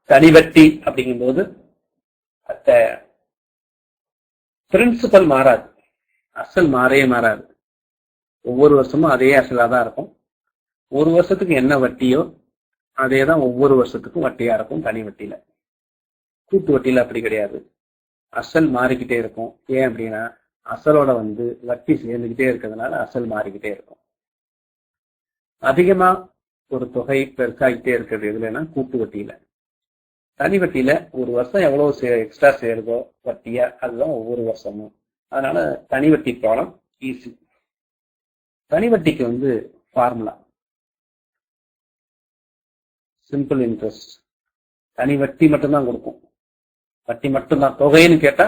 தனி வட்டி அப்படிங்கும்போது அந்த பிரின்சிபல் மாறாது, அசல் மாறாது. ஒவ்வொரு வருஷமும் அதே அசலா தான் இருக்கும். ஒரு வருஷத்துக்கு என்ன வட்டியோ அதே தான் ஒவ்வொரு வருஷத்துக்கும் வட்டியா இருக்கும் தனி வட்டியில. கூட்டு வட்டியில அப்படி கிடையாது, அசல் மாறிக்கிட்டே இருக்கும். ஏன் அப்படின்னா அசலோட வட்டி சேர்ந்துகிட்டே இருக்கிறதுனால அசல் மாறிக்கிட்டே இருக்கும். அதிகமா ஒரு தொகை பெருசாகிட்டே இருக்கிறது எதுலன்னா கூட்டு வட்டியில. தனி வட்டியில ஒரு வருஷம் எவ்வளவு எக்ஸ்ட்ரா சேருதோ வட்டியா அதுதான் ஒவ்வொரு வருஷமும். அதனால தனி வட்டி ப்ராப்ளம் ஈஸி. தனி வட்டிக்கு ஃபார்முலா சிம்பிள் இன்ட்ரெஸ்ட். தனி வட்டி மட்டும்தான் கொடுக்கும், வட்டி மட்டும்தான். தொகைன்னு கேட்டா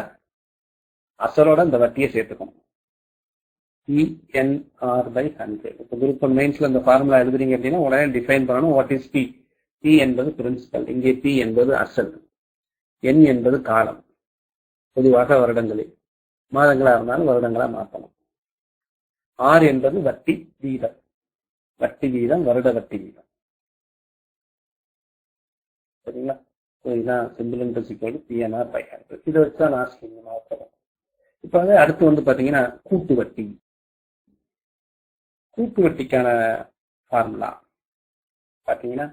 அசலோட இந்த வட்டியை சேர்த்துக்கணும். PNR/100. இப்போ குரூப் 1 மெயின்ஸ்ல இந்த ஃபார்முலா எழுதுறீங்க அப்படின்னா உடனே டிஃபைன் பண்ணணும் வாட் இஸ் P. P என்பது பிரின்சிபல், இங்கே P என்பது அசல், N என்பது காலம், பொதுவாக வருடங்களில், மாதங்களா இருந்தாலும் வருடங்களா மாற்றணும். R என்பது வட்டி வீதம், வருட வட்டி வீதம். சரிங்களா? இதுதான் சிம்பிள் இன்ட்ரெஸ்ட் PNR/100. இதை வச்சுதான் நான் மாற்றணும். இப்ப அடுத்து பாத்தீங்கன்னா கூட்டு வட்டி. கூட்டு வட்டிக்கான ஃபார்முலா பாத்தீங்கன்னா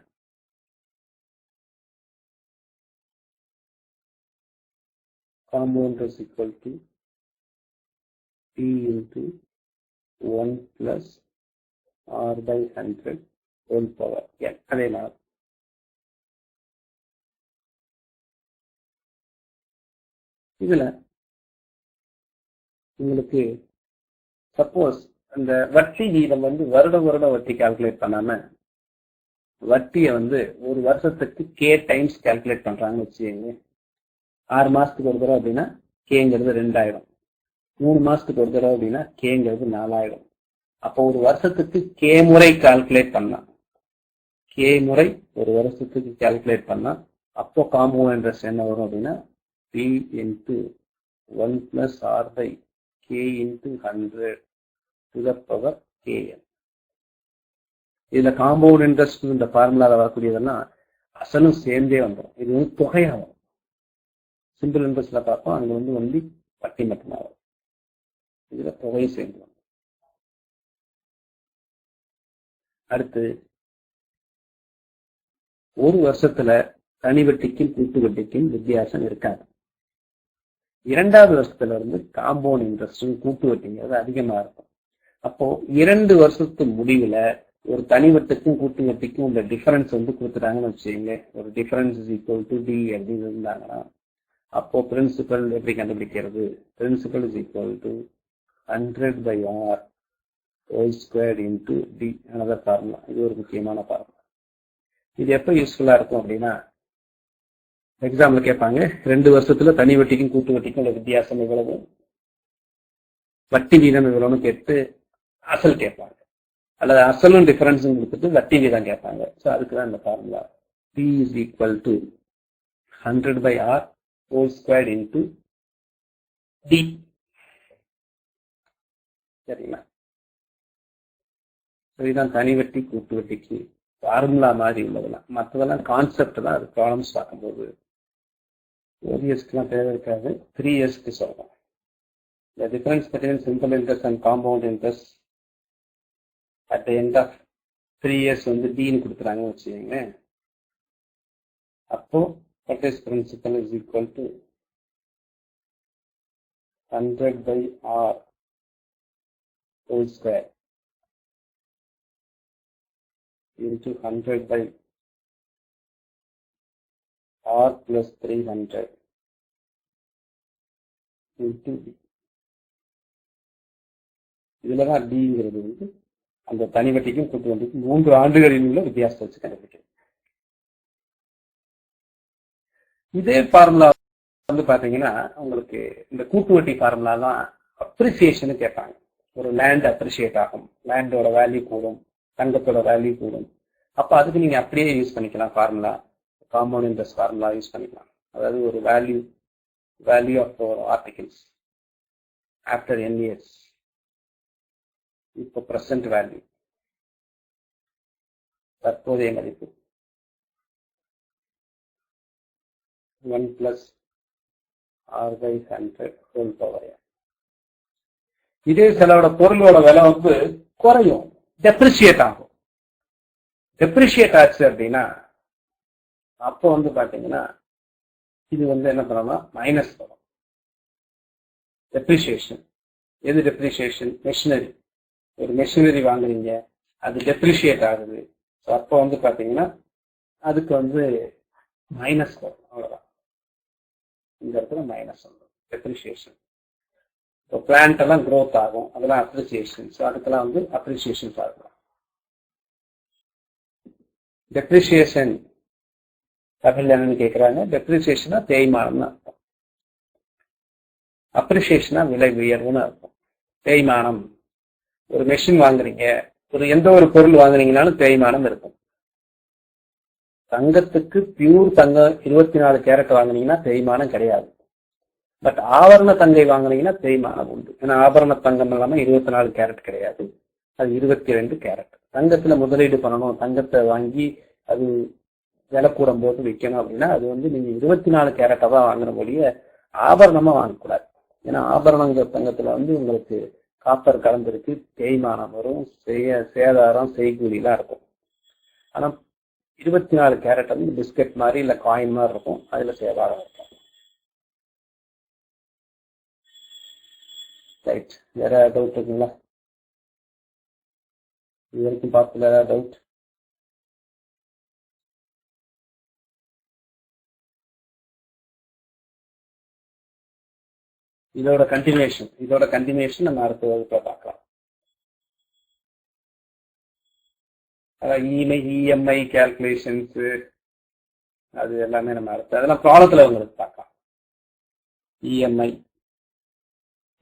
compound interest equal to P into 1 plus R/100 whole power n. அதே மாதிரி இதுல உங்களுக்கு சப்போஸ் அந்த வட்டி வீதம் வருடம் வட்டி கால்குலேட் பண்ணாம வட்டியை ஒரு வருஷத்துக்கு K டைம்ஸ் கால்குலேட் பண்றாங்கன்னு வச்சுக்கோங்க. 6 மாசத்துக்கு ஒரு தடவை அப்படின்னா Kங்கிறது 2000, 3 மாசத்துக்கு ஒரு தடவை அப்படின்னா Kங்கிறது 4000. அப்போ ஒரு வருஷத்துக்கு K முறை கால்குலேட் பண்ணா, K முறை ஒரு வருஷத்துக்கு கால்குலேட் பண்ணா அப்போ காம்பவுண்ட் இன்ட்ரெஸ்ட் என்ன வரும் அப்படின்னா P into 1 plus R/K into 100 to the power Kn. இதுல காம்பவுண்ட் இன்ட்ரெஸ்ட் இந்த ஃபார்முலால வரக்கூடியதெல்லாம் அசலும் சேர்ந்தே வந்துடும். இது தொகையாகும். சிம்பிள் இன்ட்ரெஸ்ட்ல பார்ப்போம், அங்க ஒன்லி வட்டி மட்டும்தான் வரும். இதுல தொகை சேர்ந்து வரும். அடுத்து ஒரு வருஷத்துல தனி வட்டிக்கும் கூட்டு வட்டிக்கும் வித்தியாசம் இருக்காது. 2வது வருஷத்துல காம்பவுண்ட் இன்ட்ரெஸ்டும் கூட்டு வட்டிங்கிறது அதிகமா இருக்கும். அப்போ 2 வருஷத்து முடிவுல ஒரு தனி வட்டிக்கும் கூட்டு வட்டிக்கும் இந்த டிஃபரன்ஸ் கொடுத்துட்டாங்கன்னு வச்சுக்கோங்க. ஒரு difference is equal to D அப்படின்னு இருந்தாங்கன்னா அப்போ பிரின்சிபல் எப்படி கண்டுபிடிக்கிறது? Principal is equal to 100/R whole square into D another formula. இது ஒரு முக்கியமான ஃபார்முலா. இது எப்போ யூஸ்ஃபுல்லா இருக்கும் அப்படின்னா, எக்ஸாம்ல கேட்பாங்க 2 வருஷத்துல தனி வட்டிக்கும் கூட்டு வட்டிக்கும் உள்ள வித்தியாசம் எவ்வளவு, வட்டி வீதம் எவ்வளவுன்னு கேட்டு அசல் கேட்பாங்க, அல்லது அசலும் டிஃபரன்ஸும் கொடுத்துட்டு வட்டி வீதம் கேட்பாங்க. ஸோ அதுக்கு தான் இந்த formula. P is equal to 100/r whole squared into D. சரிங்களா? இதுதான் தனி வட்டி கூட்டு வட்டிக்கு ஃபார்முலா மாதிரி உள்ளதெல்லாம். மற்றதெல்லாம் கான்செப்ட் தான். அது ப்ராப்ளம்ஸ் பார்க்கும்போது ஓரியஸ்க்குலாம் தேவை இருக்காது. 3 இயர்ஸ்க்கு சொல்றோம். The difference between simple interest and compound interest at the end of 3 years வந்து Dன்னு கொடுக்குறாங்கன்னு வச்சுக்கோங்க. அப்போ purchase principal is equal to 100/r whole square into 100/r plus 300 into D. இதுலதான் டிங்கிறது வந்து அந்த தனி வட்டிக்கும் கூட்டு வட்டிக்கும் 3 ஆண்டுகளில் உள்ள வித்தியாசத்தை வச்சு கண்டுபிடிக்கும். இதே ஃபார்முலா வந்து பாத்தீங்கன்னா உங்களுக்கு இந்த கூட்டு வட்டி ஃபார்முலா தான் அப்ரிசியேஷன் கேட்பாங்க. ஒரு லேண்ட் அப்ரிசியேட் ஆகும், லேண்டோட வேல்யூ கூடும், தங்கத்தோட வேல்யூ கூடும். அப்ப அதுக்கு நீங்க அப்படியே யூஸ் பண்ணிக்கலாம் formula, compound interest formula use பண்ணிக்கலாம். அதாவது ஒரு value of articles after n years. இப்போ பிரசன்ட் வேல்யூ, தற்போதைய மதிப்பு 1 plus r/100 whole power n. இதே சிலோட பொருளோட விலை வந்து குறையும், டெப்ரிசியேட் ஆகும். டெப்ரிசியேட் ஆச்சு அப்படின்னா அப்போ வந்து பாத்தீங்கன்னா இது வந்து என்ன பண்ணலாம், மைனஸ் வரும். டெப்ரிசியேஷன். எது டெப்ரிசியேஷன்? மெஷினரி. ஒரு மெஷினரி வாங்குறீங்க, அது டெப்ரிசியேட் ஆகுது. அப்போ வந்து பாத்தீங்கன்னா அதுக்கு வந்து மைனஸ் வரும். அவ்வளவுதான். இந்த இடத்துல மைனஸ் வந்துடும், டெப்ரிசியேஷன். இப்போ பிளான்ட் எல்லாம் க்ரோத் ஆகும், அதெல்லாம் அப்ரிசியேஷன். ஸோ அதுக்கெல்லாம் வந்து அப்ரிசியேஷன் பார்க்கலாம். டெப்ரிசியேஷன் தமிழ்ல என்னன்னு கேட்கிறாங்க. டெப்ரிசியேஷனா தேய்மானம்னு அர்த்தம், அப்ரிசியேஷனா விலை உயர்வுன்னு அர்த்தம். தேய்மானம். ஒரு மெஷின் வாங்குறீங்க, எந்த ஒரு பொருள் வாங்குறீங்கனாலும் தேய்மானம் இருக்கும். தங்கத்துக்கு பியூர் தங்கம் 24 கேரட் வாங்குனீங்கன்னா தேய்மானம் கிடையாது. பட் ஆபரண தங்கை வாங்குனீங்கன்னா தேய்மானம் உண்டு. ஏன்னா ஆபரண தங்கம் இல்லாம 24 கேரட் கிடையாது, அது 22 கேரட். தங்கத்துல முதலீடு பண்ணணும், தங்கத்தை வாங்கி அது விலை கூடும் போது விற்கணும் அப்படின்னா அது வந்து நீங்க 24 கேரட்டா தான் வாங்குற மொழிய ஆபரணமா வாங்கக்கூடாது. ஏன்னா ஆபரணங்க தங்கத்துல வந்து உங்களுக்கு காப்பர் கலந்துருக்கு, தேய்மானம் வரும், சேதாரம் செய்கூலிலாம் இருக்கும். ஆனா 24 கேரட் வந்து பிஸ்கட் மாதிரி இல்ல காயின் மாதிரி இருக்கும், அதுல சேதாரம் இருக்கும். ரைட். வேற டவுட் இருக்குங்களா? இது வரைக்கும் பார்த்துல ஏதாவது டவுட்? இதோட கண்டினியூஷன் நம்ம அடுத்த வகுப்புல பார்க்கலாம். இஎம்ஐ கால்குலேஷன்ஸ் அது எல்லாமே நம்ம அடுத்து அதெல்லாம் ப்ராப்ளத்துல உங்களுக்கு பார்க்கலாம். இஎம்ஐ,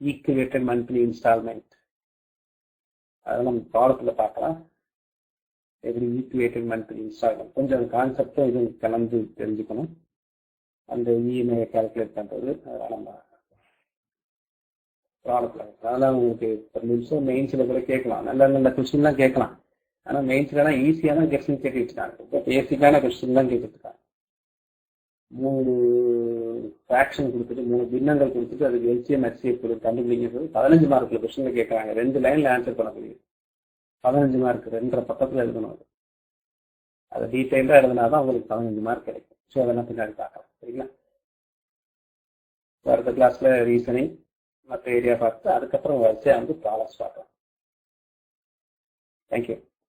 ஈக்குவேட்டட் மந்த்லி இன்ஸ்டால்மெண்ட், அதெல்லாம் நம்ம ப்ராப்ளத்துல பார்க்கலாம். எப்படி ஈக்குவேட்டட் மந்த்லி இன்ஸ்டால்மெண்ட் கொஞ்சம் கான்செப்டும் இது கலந்து தெரிஞ்சுக்கணும். அந்த இஎம்ஐ கால்குலேட் பண்றது அதெல்லாம் நம்ம ப்ராப்ளத்துல. அதெல்லாம் உங்களுக்கு 10 நிமிஷம் மெயின்ஸ்ல கூட கேட்கலாம், நல்ல நல்ல கொஸ்டின் தான் கேட்கலாம். ஆனா மெயின்ஸ்லாம் ஈஸியான கொஸ்டின் கேட்டுட்டு இருக்காங்க, பேசிக்கான கொஸ்டின் தான் கேட்டுட்டு இருக்காங்க. 3 ஃபிராக்ஷன் கொடுத்துட்டு 3 பின்னங்கள் கொடுத்துட்டு அதுக்கு எல்சிஎம் ஹெச்சிஎஃப் கொடுத்து கண்டுபிடிக்கிறது 15 மார்க்ல கொஸ்டின் கேட்கறாங்க. 2 லைன்ல ஆன்சர் பண்ணக்கூடிய 15 மார்க் 2.5 பக்கத்துல எழுதணும். அதை டீட்டெயிலா எழுதினாதான் உங்களுக்கு 15 மார்க் கிடைக்கும். ஸோ அதெல்லாம் பின்னாடி பார்க்கலாம். சரிங்களா? அடுத்த கிளாஸ்ல ரீசனிங் மற்ற ஏரியா பார்த்து அதுக்கப்புறம் வரிசையா வந்து ப்ராப்ளம்ஸ் பார்க்கலாம். தேங்க்யூ.